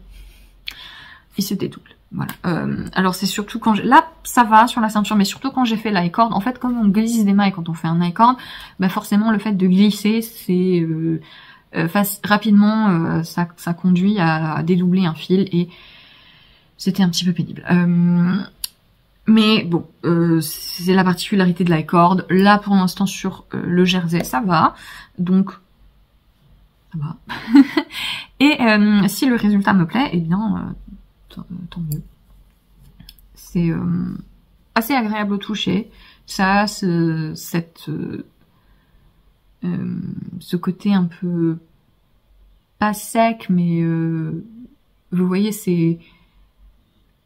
Voilà. Alors c'est surtout quand là ça va sur la ceinture, mais surtout quand j'ai fait l'i-cord. En fait, comme on glisse des mailles quand on fait un i-cord, bah forcément le fait de glisser, c'est rapidement ça conduit à dédoubler un fil et c'était un petit peu pénible. Mais bon, c'est la particularité de l'i-cord. Là, pour l'instant, sur le jersey, ça va. Donc, ça va. Et si le résultat me plaît, eh bien, tant mieux. C'est assez agréable au toucher. Ça a ce côté un peu pas sec, mais vous voyez, c'est...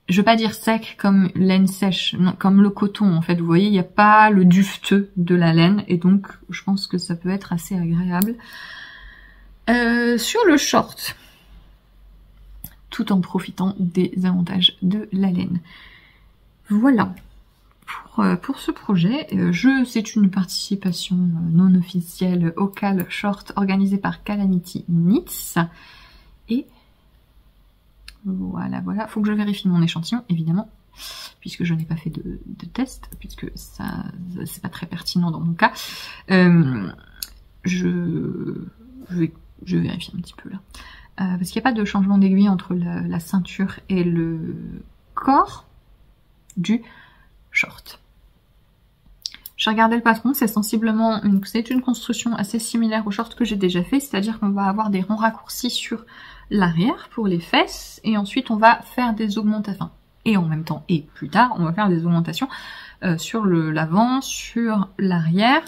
Je veux pas dire sec comme laine sèche, non, comme le coton en fait. Vous voyez, il n'y a pas le dufteux de la laine et donc je pense que ça peut être assez agréable. Sur le short, tout en profitant des avantages de la laine. Voilà pour ce projet. C'est une participation non officielle au Cal Short organisée par Calamity Knits et voilà. Faut que je vérifie mon échantillon, évidemment, puisque je n'ai pas fait de test, puisque ça, c'est pas très pertinent dans mon cas. Je vérifie un petit peu là. Parce qu'il n'y a pas de changement d'aiguille entre la ceinture et le corps du short. J'ai regardé le patron, c'est sensiblement c'est une construction assez similaire au short que j'ai déjà fait, c'est-à-dire qu'on va avoir des ronds raccourcis sur l'arrière pour les fesses, et ensuite on va faire des augmentations. Et en même temps, et plus tard, on va faire des augmentations sur l'avant, sur l'arrière,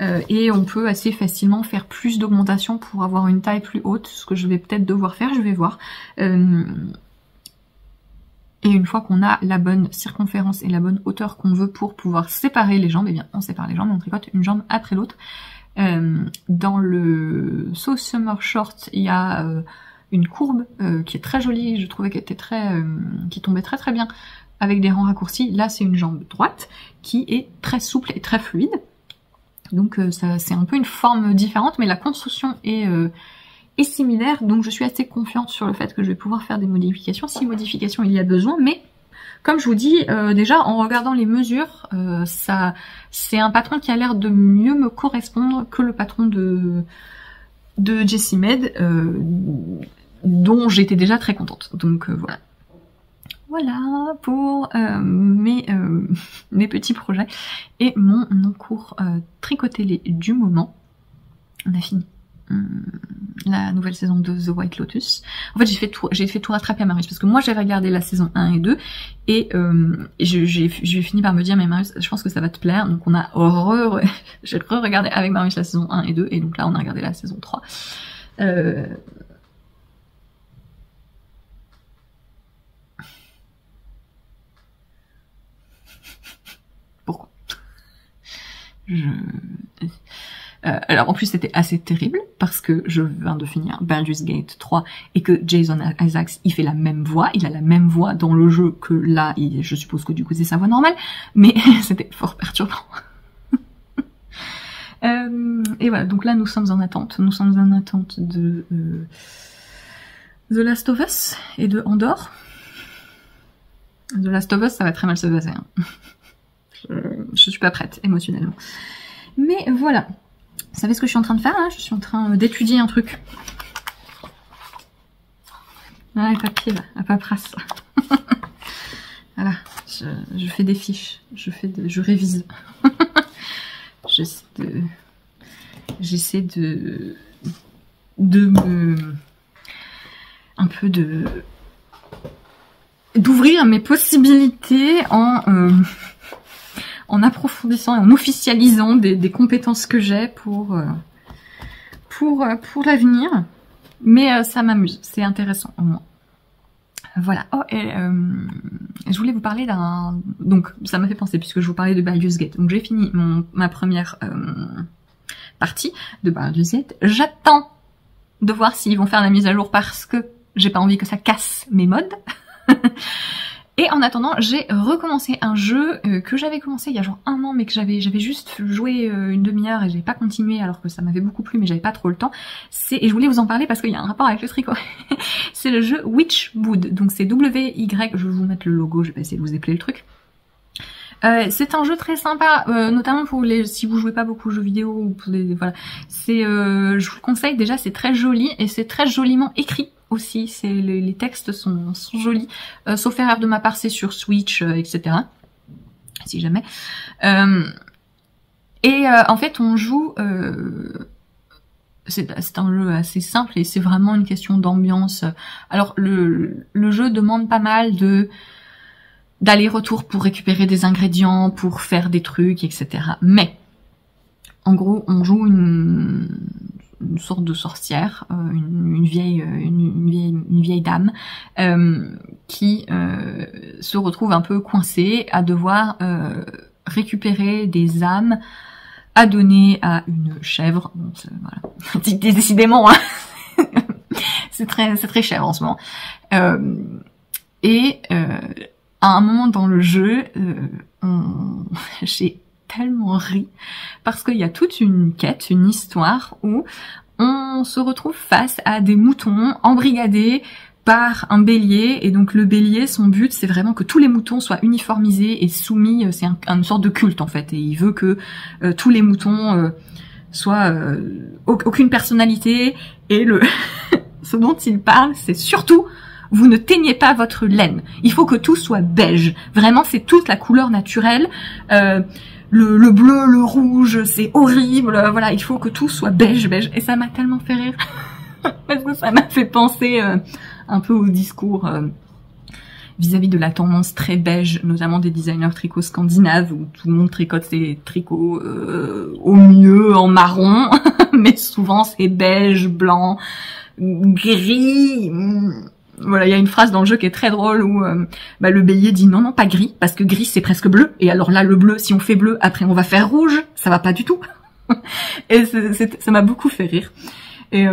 et on peut assez facilement faire plus d'augmentations pour avoir une taille plus haute, ce que je vais peut-être devoir faire, je vais voir. Et une fois qu'on a la bonne circonférence et la bonne hauteur qu'on veut pour pouvoir séparer les jambes, eh bien on sépare les jambes et on tricote une jambe après l'autre. Dans le So Summer Short, il y a une courbe qui est très jolie, je trouvais qu'elle était qui tombait très très bien avec des rangs raccourcis. Là c'est une jambe droite qui est très souple et très fluide. Donc c'est un peu une forme différente, mais la construction est similaire, donc je suis assez confiante sur le fait que je vais pouvoir faire des modifications, si modifications il y a besoin, mais comme je vous dis, déjà en regardant les mesures, c'est un patron qui a l'air de mieux me correspondre que le patron de Jessie Med, dont j'étais déjà très contente, donc voilà. Voilà pour mes petits projets et mon encours tricoté du moment. On a fini la nouvelle saison de The White Lotus. En fait, j'ai fait tout rattraper à Marius parce que moi j'ai regardé la saison 1 et 2 et j'ai fini par me dire mais Marius, je pense que ça va te plaire. Donc on a j'ai re-regardé avec Marius la saison 1 et 2 et donc là on a regardé la saison 3. Pourquoi? Alors en plus c'était assez terrible parce que je viens de finir Baldur's Gate 3 et que Jason Isaacs il fait la même voix, il a la même voix dans le jeu que là, je suppose que du coup c'est sa voix normale, mais c'était fort perturbant. Et voilà, donc là nous sommes en attente de The Last of Us et de Andor. The Last of Us, ça va très mal se passer. Hein. Je suis pas prête émotionnellement. Mais voilà. Vous savez ce que je suis en train de faire là? Je suis en train d'étudier un truc. Ah, les papiers là, la paperasse. Voilà, je fais des fiches, je révise. J'essaie de me un peu d'ouvrir mes possibilités en approfondissant et en officialisant des compétences que j'ai pour l'avenir. Mais ça m'amuse, c'est intéressant au moins. Voilà. Oh, et je voulais vous parler d'un... Donc, ça m'a fait penser, puisque je vous parlais de Baldur's Gate. Donc, j'ai fini ma première partie de Baldur's Gate. J'attends de voir s'ils vont faire la mise à jour parce que j'ai pas envie que ça casse mes mods. Et en attendant, j'ai recommencé un jeu que j'avais commencé il y a genre 1 an, mais que j'avais juste joué une demi-heure et j'ai pas continué alors que ça m'avait beaucoup plu, mais j'avais pas trop le temps. Et je voulais vous en parler parce qu'il y a un rapport avec le tricot. C'est le jeu Witchwood, donc c'est W-Y, je vais vous mettre le logo, je vais essayer de vous épeler le truc. C'est un jeu très sympa, notamment pour si vous jouez pas beaucoup aux jeux vidéo ou pour voilà. Je vous le conseille déjà, c'est très joli et c'est très joliment écrit aussi. Les textes sont jolis, sauf erreur de ma part, c'est sur Switch, etc. Si jamais. En fait, on joue. C'est un jeu assez simple et c'est vraiment une question d'ambiance. Alors le jeu demande pas mal d'aller-retour pour récupérer des ingrédients, pour faire des trucs, etc. Mais, en gros, on joue une sorte de sorcière, une vieille dame, qui se retrouve un peu coincée à devoir récupérer des âmes à donner à une chèvre. Bon, voilà. Décidément, hein. c'est très chèvre en ce moment. À un moment dans le jeu, j'ai tellement ri parce qu'il y a toute une quête, une histoire où on se retrouve face à des moutons embrigadés par un bélier, et donc le bélier, son but c'est vraiment que tous les moutons soient uniformisés et soumis, c'est une sorte de culte en fait, et il veut que tous les moutons soient aucune personnalité, et ce dont il parle c'est surtout: vous ne teignez pas votre laine. Il faut que tout soit beige. Vraiment, c'est toute la couleur naturelle. Le bleu, le rouge, c'est horrible. Voilà, il faut que tout soit beige. Et ça m'a tellement fait rire. Parce que ça m'a fait penser un peu au discours vis-à-vis de la tendance très beige, notamment des designers tricot scandinaves, où tout le monde tricote ses tricots au mieux en marron. Mais souvent, c'est beige, blanc, gris... Voilà, il y a une phrase dans le jeu qui est très drôle où le bélier dit non, pas gris, parce que gris c'est presque bleu, et alors là le bleu, si on fait bleu, après on va faire rouge, ça va pas du tout. Et ça m'a beaucoup fait rire. Et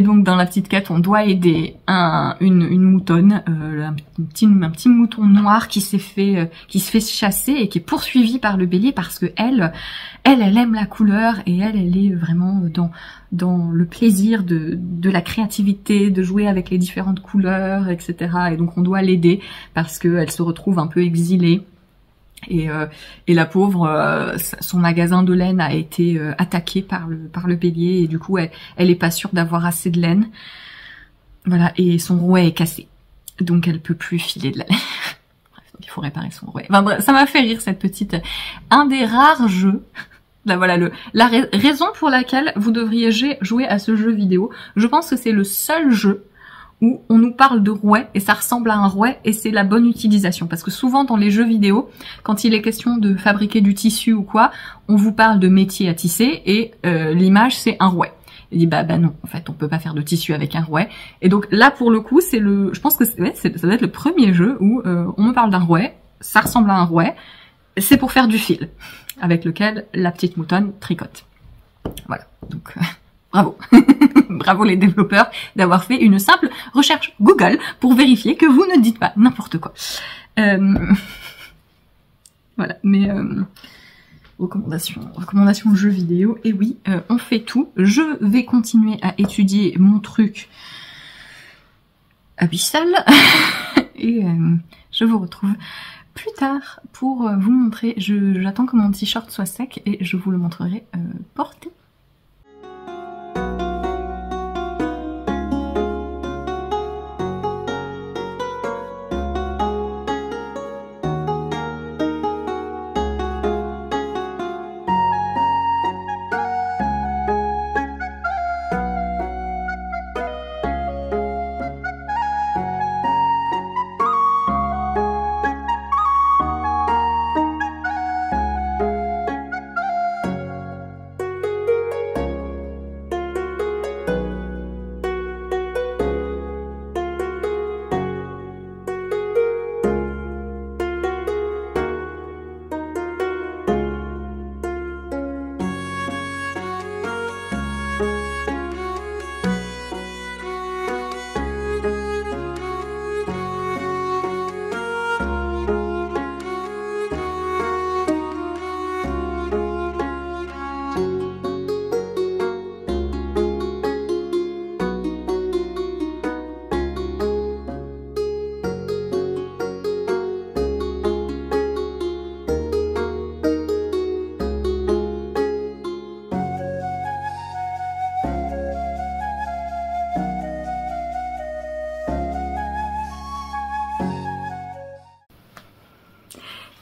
donc dans la petite quête, on doit aider une moutonne, un petit mouton noir qui se fait chasser et qui est poursuivi par le bélier parce que elle aime la couleur, et elle est vraiment dans le plaisir de la créativité, de jouer avec les différentes couleurs, etc. Et donc on doit l'aider parce qu'elle se retrouve un peu exilée. Et la pauvre, son magasin de laine a été attaqué par le bélier, et du coup elle est pas sûre d'avoir assez de laine. Voilà, et son rouet est cassé, donc elle peut plus filer de la laine. Bref, donc il faut réparer son rouet. Enfin bref, ça m'a fait rire cette petite... Un des rares jeux... Là voilà, la raison pour laquelle vous devriez jouer à ce jeu vidéo, je pense que c'est le seul jeu où on nous parle de rouet et ça ressemble à un rouet et c'est la bonne utilisation. Parce que souvent dans les jeux vidéo, quand il est question de fabriquer du tissu ou quoi, on vous parle de métier à tisser et l'image c'est un rouet. Il dit bah non, en fait on peut pas faire de tissu avec un rouet. Et donc là pour le coup je pense que ça doit être le premier jeu où on me parle d'un rouet, ça ressemble à un rouet, c'est pour faire du fil avec lequel la petite moutonne tricote. Voilà, donc bravo. Bravo les développeurs d'avoir fait une simple recherche Google pour vérifier que vous ne dites pas n'importe quoi. Voilà, mais recommandation jeux vidéo, et oui, on fait tout. Je vais continuer à étudier mon truc abyssal. et je vous retrouve plus tard pour vous montrer. J'attends que mon t-shirt soit sec et je vous le montrerai porté.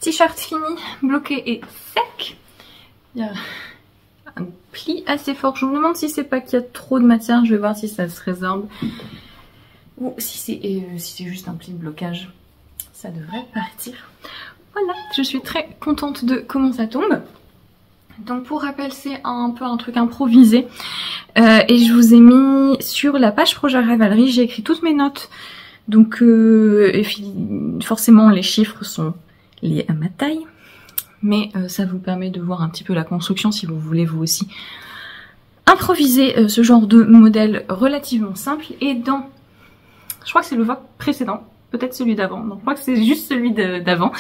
T-shirt fini, bloqué et sec. Il y a un pli assez fort. Je me demande si c'est pas qu'il y a trop de matière. Je vais voir si ça se résorbe. Ou si c'est juste un pli de blocage. Ça devrait partir. Voilà, je suis très contente de comment ça tombe. Donc pour rappel, c'est un peu un truc improvisé. Et je vous ai mis sur la page projet Ravelry, j'ai écrit toutes mes notes. Donc forcément les chiffres sont liés à ma taille, mais ça vous permet de voir un petit peu la construction si vous voulez vous aussi improviser ce genre de modèle relativement simple. Et dans, je crois que c'est le vlog précédent, peut-être celui d'avant, donc je crois que c'est juste celui d'avant,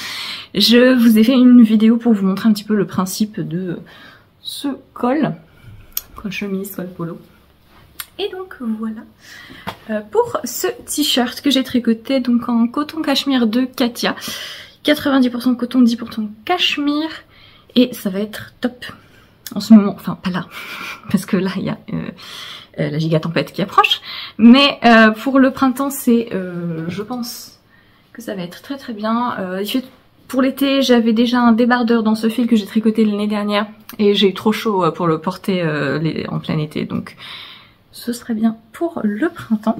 je vous ai fait une vidéo pour vous montrer un petit peu le principe de ce col chemise, col polo. Et donc voilà pour ce t-shirt que j'ai tricoté donc en coton cachemire de Katia. 90% coton, 10% cachemire, et ça va être top en ce moment, enfin pas là, parce que là il y a la giga tempête qui approche, mais pour le printemps c'est, je pense que ça va être très très bien. Pour l'été j'avais déjà un débardeur dans ce fil que j'ai tricoté l'année dernière, et j'ai eu trop chaud pour le porter en plein été, donc ce serait bien pour le printemps.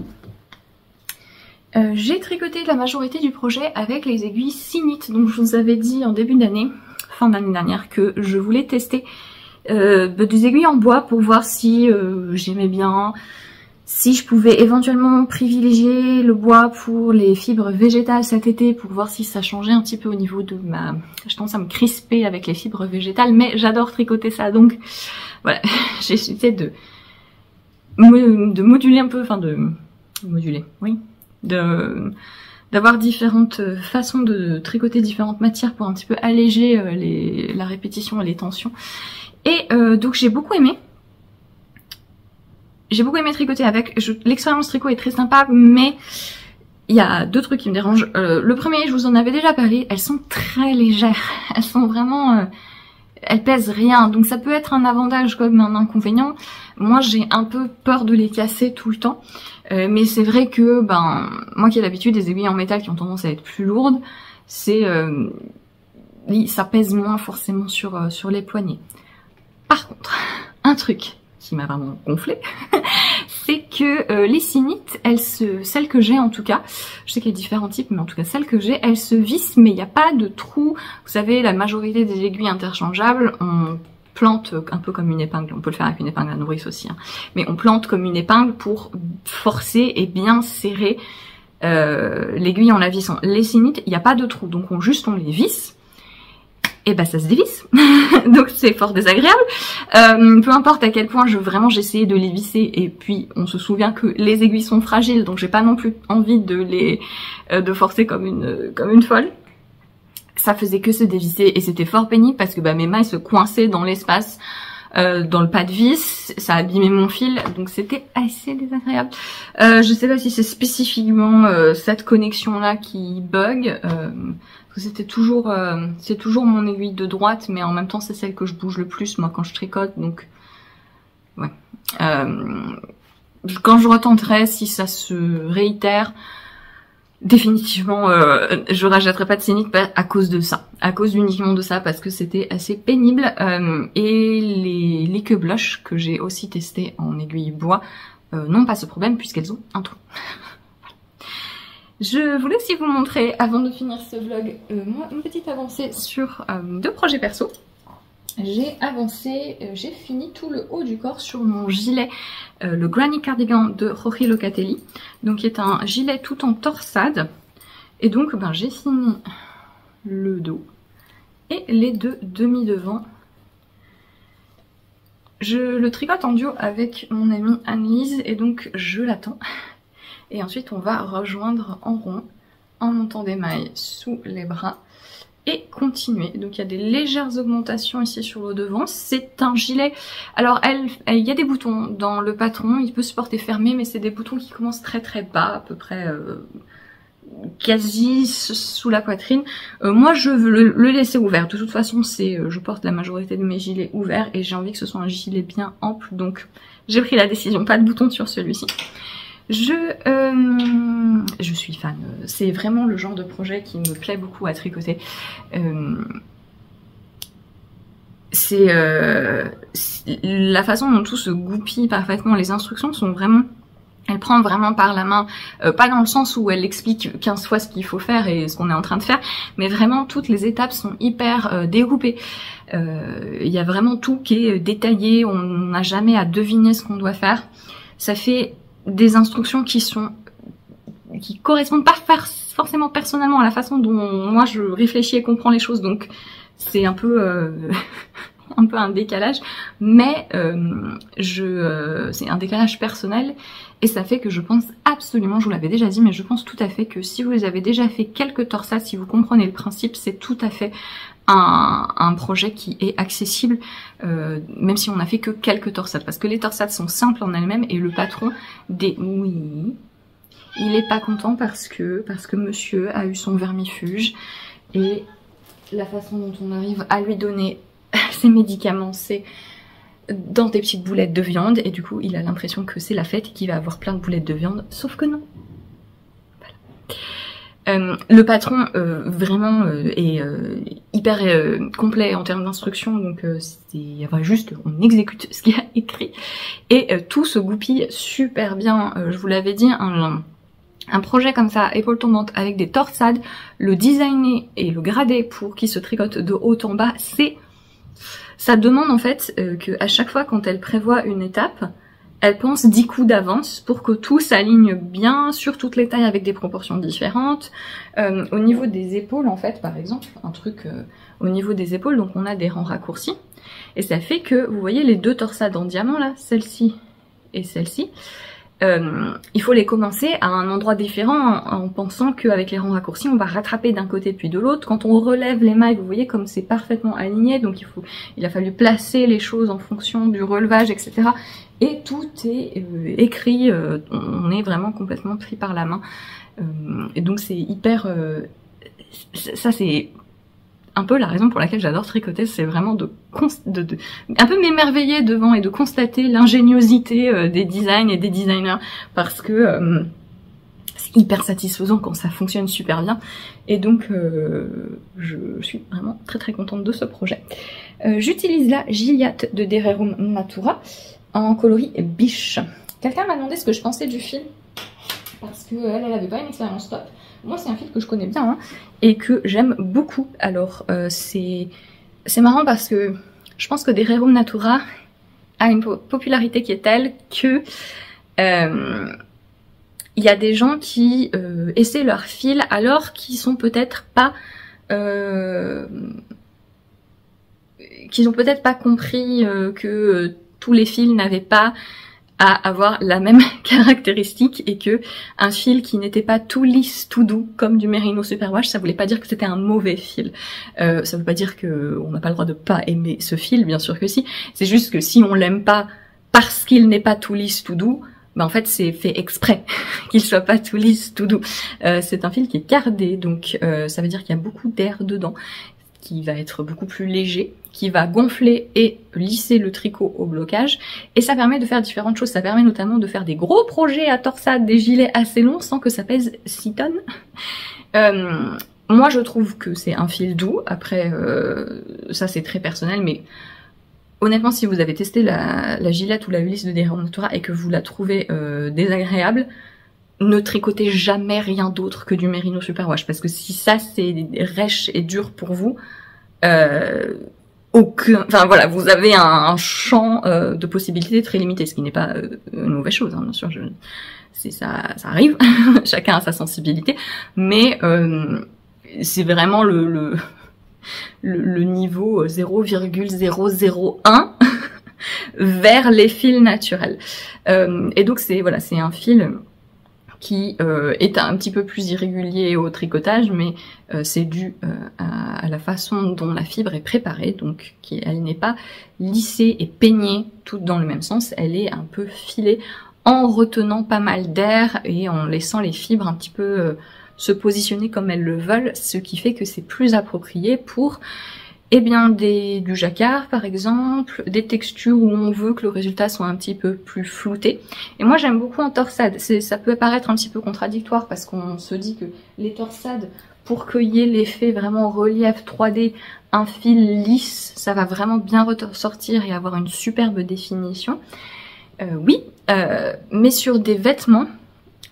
J'ai tricoté la majorité du projet avec les aiguilles Sinit, donc je vous avais dit en début d'année, fin d'année dernière, que je voulais tester des aiguilles en bois pour voir si j'aimais bien, si je pouvais éventuellement privilégier le bois pour les fibres végétales cet été, pour voir si ça changeait un petit peu au niveau de ma... Je tendance à me crisper avec les fibres végétales, mais j'adore tricoter ça, donc voilà, j'ai essayé de moduler un peu, enfin de moduler, oui, d'avoir différentes façons de tricoter différentes matières pour un petit peu alléger la répétition et les tensions. Et donc j'ai beaucoup aimé. J'ai beaucoup aimé tricoter avec. L'expérience tricot est très sympa, mais il y a deux trucs qui me dérangent. Le premier, je vous en avais déjà parlé, elles sont très légères. Elles sont vraiment... elles pèsent rien, donc ça peut être un avantage comme un inconvénient. Moi j'ai un peu peur de les casser tout le temps, mais c'est vrai que moi qui ai l'habitude des aiguilles en métal qui ont tendance à être plus lourdes, c'est ça pèse moins forcément sur les poignets. Par contre, un truc qui m'a vraiment gonflé, c'est que les Sinites, celles que j'ai en tout cas, je sais qu'il y a différents types, mais en tout cas celles que j'ai, elles se vissent, mais il n'y a pas de trou. Vous savez, la majorité des aiguilles interchangeables, on plante un peu comme une épingle, on peut le faire avec une épingle à nourrice aussi, hein. Mais on plante comme une épingle pour forcer et bien serrer l'aiguille en la vissant. Les Sinites, il n'y a pas de trou, donc on les visse, et ça se dévisse, donc c'est fort désagréable. Peu importe à quel point j'ai essayé de les visser, et puis on se souvient que les aiguilles sont fragiles, donc j'ai pas non plus envie de forcer comme une folle. Ça faisait que se dévisser et c'était fort pénible parce que mes mailles se coinçaient dans l'espace dans le pas de vis, ça a abîmé mon fil, donc c'était assez désagréable. Je sais pas si c'est spécifiquement cette connexion là qui bug, c'était toujours, c'est toujours mon aiguille de droite, mais en même temps c'est celle que je bouge le plus moi quand je tricote, donc ouais. Quand je retenterai, si ça se réitère, définitivement, je rachèterai pas de scénique à cause de ça, à cause uniquement de ça, parce que c'était assez pénible. Et les queues blush que j'ai aussi testé en aiguille bois n'ont pas ce problème puisqu'elles ont un trou. Je voulais aussi vous montrer, avant de finir ce vlog, moi une petite avancée sur deux projets perso. J'ai avancé, j'ai fini tout le haut du corps sur mon gilet, le Granny Cardigan de Jorge Locatelli, donc qui est un gilet tout en torsade. Et donc ben, j'ai fini le dos et les deux demi-devants. Je le tricote en duo avec mon amie Anne-Lise et donc je l'attends. Et ensuite on va rejoindre en rond en montant des mailles sous les bras. Et continuer. Donc il y a des légères augmentations ici sur le devant. C'est un gilet. Alors il y a des boutons dans le patron. Il peut se porter fermé, mais c'est des boutons qui commencent très très bas, à peu près quasi sous la poitrine. Moi je veux le laisser ouvert. De toute façon, je porte la majorité de mes gilets ouverts et j'ai envie que ce soit un gilet bien ample. Donc j'ai pris la décision, pas de boutons sur celui-ci. Je suis fan, c'est vraiment le genre de projet qui me plaît beaucoup à tricoter. C'est la façon dont tout se goupille parfaitement, les instructions sont vraiment... Elle prend vraiment par la main, pas dans le sens où elle explique 15 fois ce qu'il faut faire et ce qu'on est en train de faire, mais vraiment toutes les étapes sont hyper dégroupées. Il y a vraiment tout qui est détaillé, on n'a jamais à deviner ce qu'on doit faire. Ça fait des instructions qui correspondent pas forcément personnellement à la façon dont moi je réfléchis et comprends les choses, donc c'est un peu un peu un décalage, mais c'est un décalage personnel et ça fait que je pense absolument, je vous l'avais déjà dit, mais je pense tout à fait que si vous avez déjà fait quelques torsades, si vous comprenez le principe, c'est tout à fait un projet qui est accessible, même si on n'a fait que quelques torsades, parce que les torsades sont simples en elles-mêmes et le patron oui, il est pas content parce que monsieur a eu son vermifuge et la façon dont on arrive à lui donner ses médicaments, c'est dans des petites boulettes de viande, et du coup il a l'impression que c'est la fête et qu'il va avoir plein de boulettes de viande, sauf que non. Le patron vraiment est hyper complet en termes d'instructions, donc on exécute ce qu'il y a écrit et tout se goupille super bien. Je vous l'avais dit, un projet comme ça, épaule tombante avec des torsades, le designer et le grader pour qu'il se tricote de haut en bas, ça demande en fait que à chaque fois quand elle prévoit une étape, elle pense 10 coups d'avance pour que tout s'aligne bien sur toutes les tailles avec des proportions différentes. Au niveau des épaules, en fait, par exemple, un truc au niveau des épaules, donc on a des rangs raccourcis. Et ça fait que, vous voyez les deux torsades en diamant là, celle-ci et celle-ci, il faut les commencer à un endroit différent en pensant qu'avec les rangs raccourcis, on va rattraper d'un côté puis de l'autre. Quand on relève les mailles, vous voyez comme c'est parfaitement aligné, donc il a fallu placer les choses en fonction du relevage, etc. Et tout est écrit, on est vraiment complètement pris par la main. Et donc c'est hyper... ça c'est un peu la raison pour laquelle j'adore tricoter, c'est vraiment un peu m'émerveiller devant et de constater l'ingéniosité des designs et des designers, parce que c'est hyper satisfaisant quand ça fonctionne super bien. Et donc je suis vraiment très très contente de ce projet. J'utilise la Gilliatt de Dererum Natura en coloris biche. Quelqu'un m'a demandé ce que je pensais du fil, parce que elle avait pas une expérience top. Moi c'est un fil que je connais bien et que j'aime beaucoup. Alors c'est marrant parce que je pense que Dererum Natura a une popularité qui est telle que il y a des gens qui essaient leur fil alors qu'ils sont peut-être pas qu'ils ont peut-être pas compris que tous les fils n'avaient pas à avoir la même caractéristique et que un fil qui n'était pas tout lisse, tout doux comme du Merino Superwash, ça voulait pas dire que c'était un mauvais fil. Ça veut pas dire que on n'a pas le droit de pas aimer ce fil, bien sûr que si. C'est juste que si on l'aime pas parce qu'il n'est pas tout lisse, tout doux, en fait c'est fait exprès qu'il soit pas tout lisse, tout doux. C'est un fil qui est cardé, donc ça veut dire qu'il y a beaucoup d'air dedans, qui va être beaucoup plus léger, qui va gonfler et lisser le tricot au blocage, et ça permet de faire différentes choses. Ça permet notamment de faire des gros projets à torsade, des gilets assez longs sans que ça pèse 6 tonnes. Moi je trouve que c'est un fil doux, après ça c'est très personnel, mais honnêtement si vous avez testé la Gillette ou la Ulysse de Derrière Natura et que vous la trouvez désagréable, ne tricotez jamais rien d'autre que du Merino Superwash, parce que si ça c'est rêche et dur pour vous, enfin voilà, vous avez un champ de possibilités très limité, ce qui n'est pas une mauvaise chose, hein, bien sûr, ça arrive, chacun a sa sensibilité, mais c'est vraiment le niveau 0,001 vers les fils naturels. Et donc c'est voilà, c'est un fil qui est un petit peu plus irrégulier au tricotage, mais c'est dû à la façon dont la fibre est préparée, donc elle n'est pas lissée et peignée toute dans le même sens, elle est un peu filée en retenant pas mal d'air et en laissant les fibres un petit peu se positionner comme elles le veulent, ce qui fait que c'est plus approprié pour du jacquard par exemple, des textures où on veut que le résultat soit un petit peu plus flouté. Et moi j'aime beaucoup en torsade, ça peut paraître un petit peu contradictoire parce qu'on se dit que les torsades, pour qu'il y ait l'effet vraiment relief 3D, un fil lisse, ça va vraiment bien ressortir et avoir une superbe définition. Mais sur des vêtements,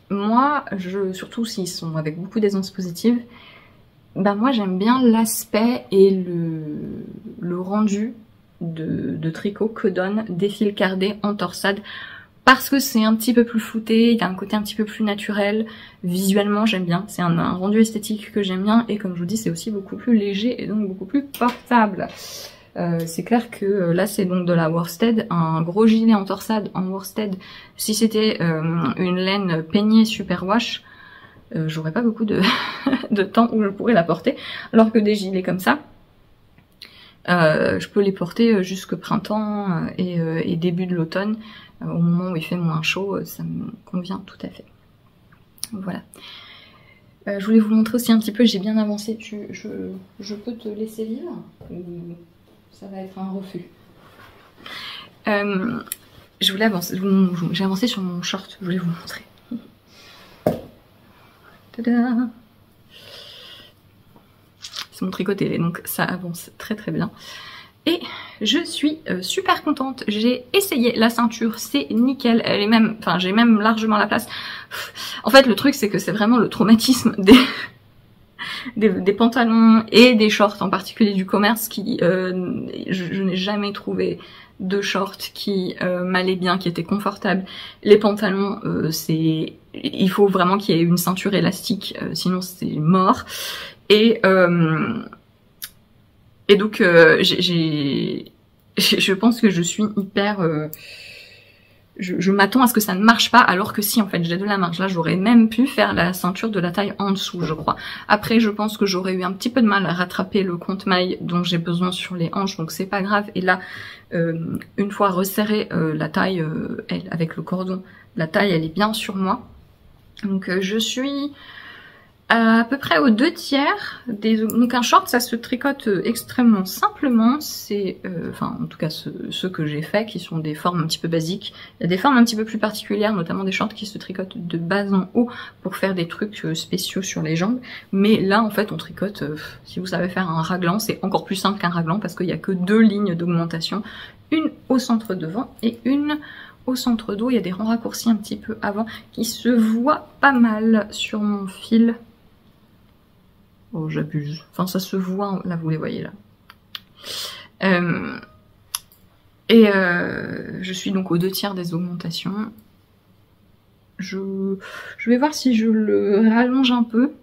moi, surtout s'ils sont avec beaucoup d'aisance positive, moi j'aime bien l'aspect et le rendu de tricot que donnent des fils cardés en torsade, parce que c'est un petit peu plus flouté, il y a un côté un petit peu plus naturel, visuellement j'aime bien, c'est un rendu esthétique que j'aime bien, et comme je vous dis c'est aussi beaucoup plus léger et donc beaucoup plus portable. C'est clair que là c'est donc de la worsted, un gros gilet en torsade en worsted, si c'était une laine peignée Superwash, j'aurais pas beaucoup de, de temps où je pourrais la porter, alors que des gilets comme ça, je peux les porter jusqu'au printemps et début de l'automne, au moment où il fait moins chaud, ça me convient tout à fait. Voilà. Je voulais vous montrer aussi un petit peu, j'ai bien avancé, je peux te laisser vivre ou ça va être un refus. Je voulais avancer, j'ai avancé sur mon short, je voulais vous montrer. Tada! C'est mon tricoté, donc ça avance très très bien. Et je suis super contente, j'ai essayé la ceinture, c'est nickel, elle est même, enfin j'ai même largement la place. En fait le truc c'est que c'est vraiment le traumatisme des pantalons et des shorts, en particulier du commerce, qui je n'ai jamais trouvé de shorts qui m'allaient bien, qui étaient confortables. Les pantalons, il faut vraiment qu'il y ait une ceinture élastique, sinon c'est mort. Et donc je pense que je suis hyper... je m'attends à ce que ça ne marche pas, alors que si en fait j'ai de la marge. Là j'aurais même pu faire la ceinture de la taille en dessous, je crois. Après je pense que j'aurais eu un petit peu de mal à rattraper le compte maille dont j'ai besoin sur les hanches, donc c'est pas grave. Et là une fois resserrée la taille, avec le cordon, la taille elle est bien sur moi. Donc je suis à peu près aux 2/3 donc un short ça se tricote extrêmement simplement, c'est enfin en tout cas ceux que j'ai fait qui sont des formes un petit peu basiques. Il y a des formes un petit peu plus particulières, notamment des shorts qui se tricotent de bas en haut pour faire des trucs spéciaux sur les jambes, mais là en fait on tricote, si vous savez faire un raglan, c'est encore plus simple qu'un raglan parce qu'il n'y a que 2 lignes d'augmentation, une au centre devant et une au centre dos. Il y a des rangs raccourcis un petit peu avant qui se voient pas mal sur mon fil. Oh j'abuse, enfin ça se voit, là vous les voyez là. Je suis donc aux 2/3 des augmentations. Je vais voir si je le rallonge un peu,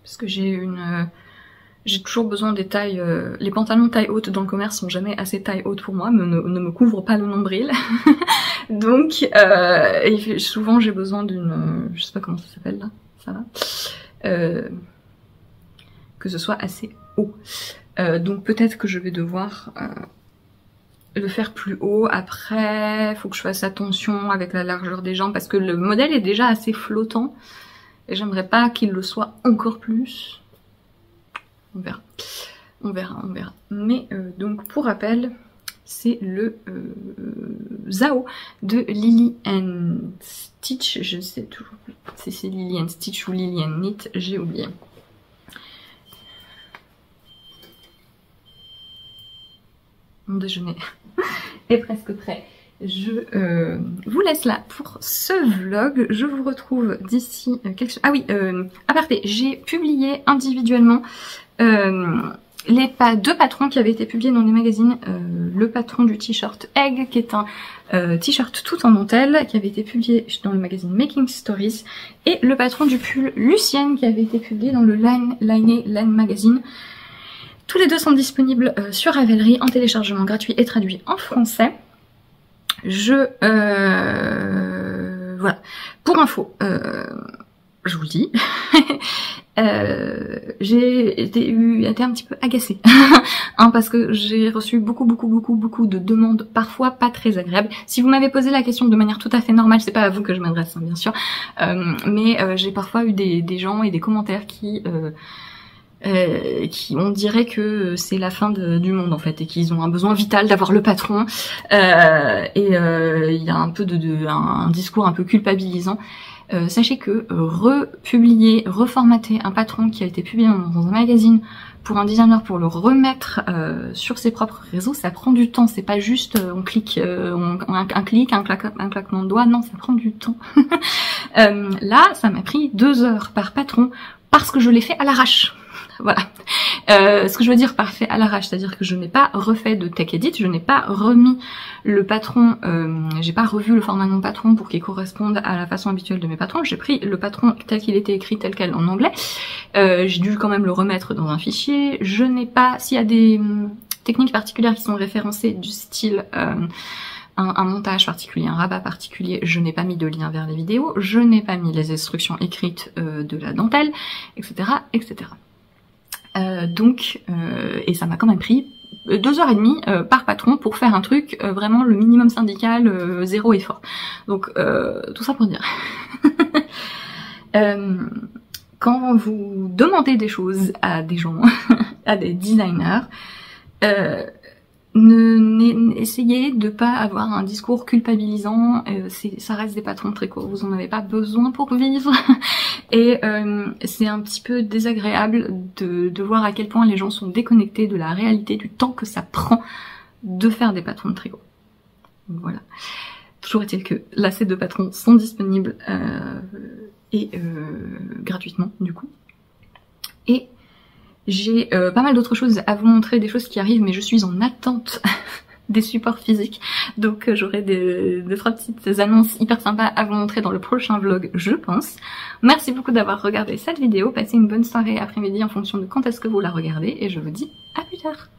parce que j'ai toujours besoin des tailles, les pantalons taille haute dans le commerce sont jamais assez taille haute pour moi, ne me couvrent pas le nombril. Donc, et souvent j'ai besoin d'une, je sais pas comment ça s'appelle là, ça va, que ce soit assez haut. Donc peut-être que je vais devoir le faire plus haut. Après, faut que je fasse attention avec la largeur des jambes parce que le modèle est déjà assez flottant et j'aimerais pas qu'il le soit encore plus. On verra, on verra, on verra. Mais donc pour rappel, c'est le Zao de Lily & Stitch. Je sais toujours si c'est Lily & Stitch ou Lily & Knit, j'ai oublié. Mon déjeuner est presque prêt. Je vous laisse là pour ce vlog. Je vous retrouve d'ici quelques... Ah oui, aparté, j'ai publié individuellement les deux patrons qui avaient été publiés dans les magazines. Le patron du t-shirt Egg, qui est un t-shirt tout en dentelle, qui avait été publié dans le magazine Making Stories, et le patron du pull Lucienne, qui avait été publié dans le Line Magazine. Tous les deux sont disponibles sur Ravelry en téléchargement gratuit et traduit en français. Voilà. Pour info, je vous le dis, j'ai été un petit peu agacée hein, parce que j'ai reçu beaucoup de demandes, parfois pas très agréables. Si vous m'avez posé la question de manière tout à fait normale, c'est pas à vous que je m'adresse hein, bien sûr, mais j'ai parfois eu des gens et des commentaires qui on dirait que c'est la fin du monde en fait et qu'ils ont un besoin vital d'avoir le patron il y a un peu un discours un peu culpabilisant. Sachez que republier, reformater un patron qui a été publié dans un magazine pour un designer pour le remettre sur ses propres réseaux, ça prend du temps. C'est pas juste on clique, un claquement de doigts. Non, ça prend du temps. Là, ça m'a pris 2 heures par patron parce que je l'ai fait à l'arrache. Voilà. Ce que je veux dire par fait à l'arrache, c'est-à-dire que je n'ai pas refait de tech edit, je n'ai pas remis le patron, j'ai pas revu le format de mon patron pour qu'il corresponde à la façon habituelle de mes patrons. J'ai pris le patron tel qu'il était écrit, tel quel en anglais. J'ai dû quand même le remettre dans un fichier. Je n'ai pas, s'il y a des techniques particulières qui sont référencées du style un montage particulier, un rabat particulier, je n'ai pas mis de lien vers les vidéos, je n'ai pas mis les instructions écrites de la dentelle, etc., etc. Et ça m'a quand même pris 2h30 par patron pour faire un truc vraiment le minimum syndical, 0 effort. Donc tout ça pour dire. Quand vous demandez des choses à des gens, à des designers, essayez de pas avoir un discours culpabilisant, ça reste des patrons très courts, vous en avez pas besoin pour vivre et c'est un petit peu désagréable de voir à quel point les gens sont déconnectés de la réalité du temps que ça prend de faire des patrons de tricot. Voilà. Toujours est-il que là ces 2 patrons sont disponibles gratuitement du coup. Et j'ai pas mal d'autres choses à vous montrer, des choses qui arrivent, mais je suis en attente des supports physiques. Donc j'aurai deux, 3 petites annonces hyper sympas à vous montrer dans le prochain vlog, je pense. Merci beaucoup d'avoir regardé cette vidéo, passez une bonne soirée après-midi en fonction de quand est-ce que vous la regardez, et je vous dis à plus tard.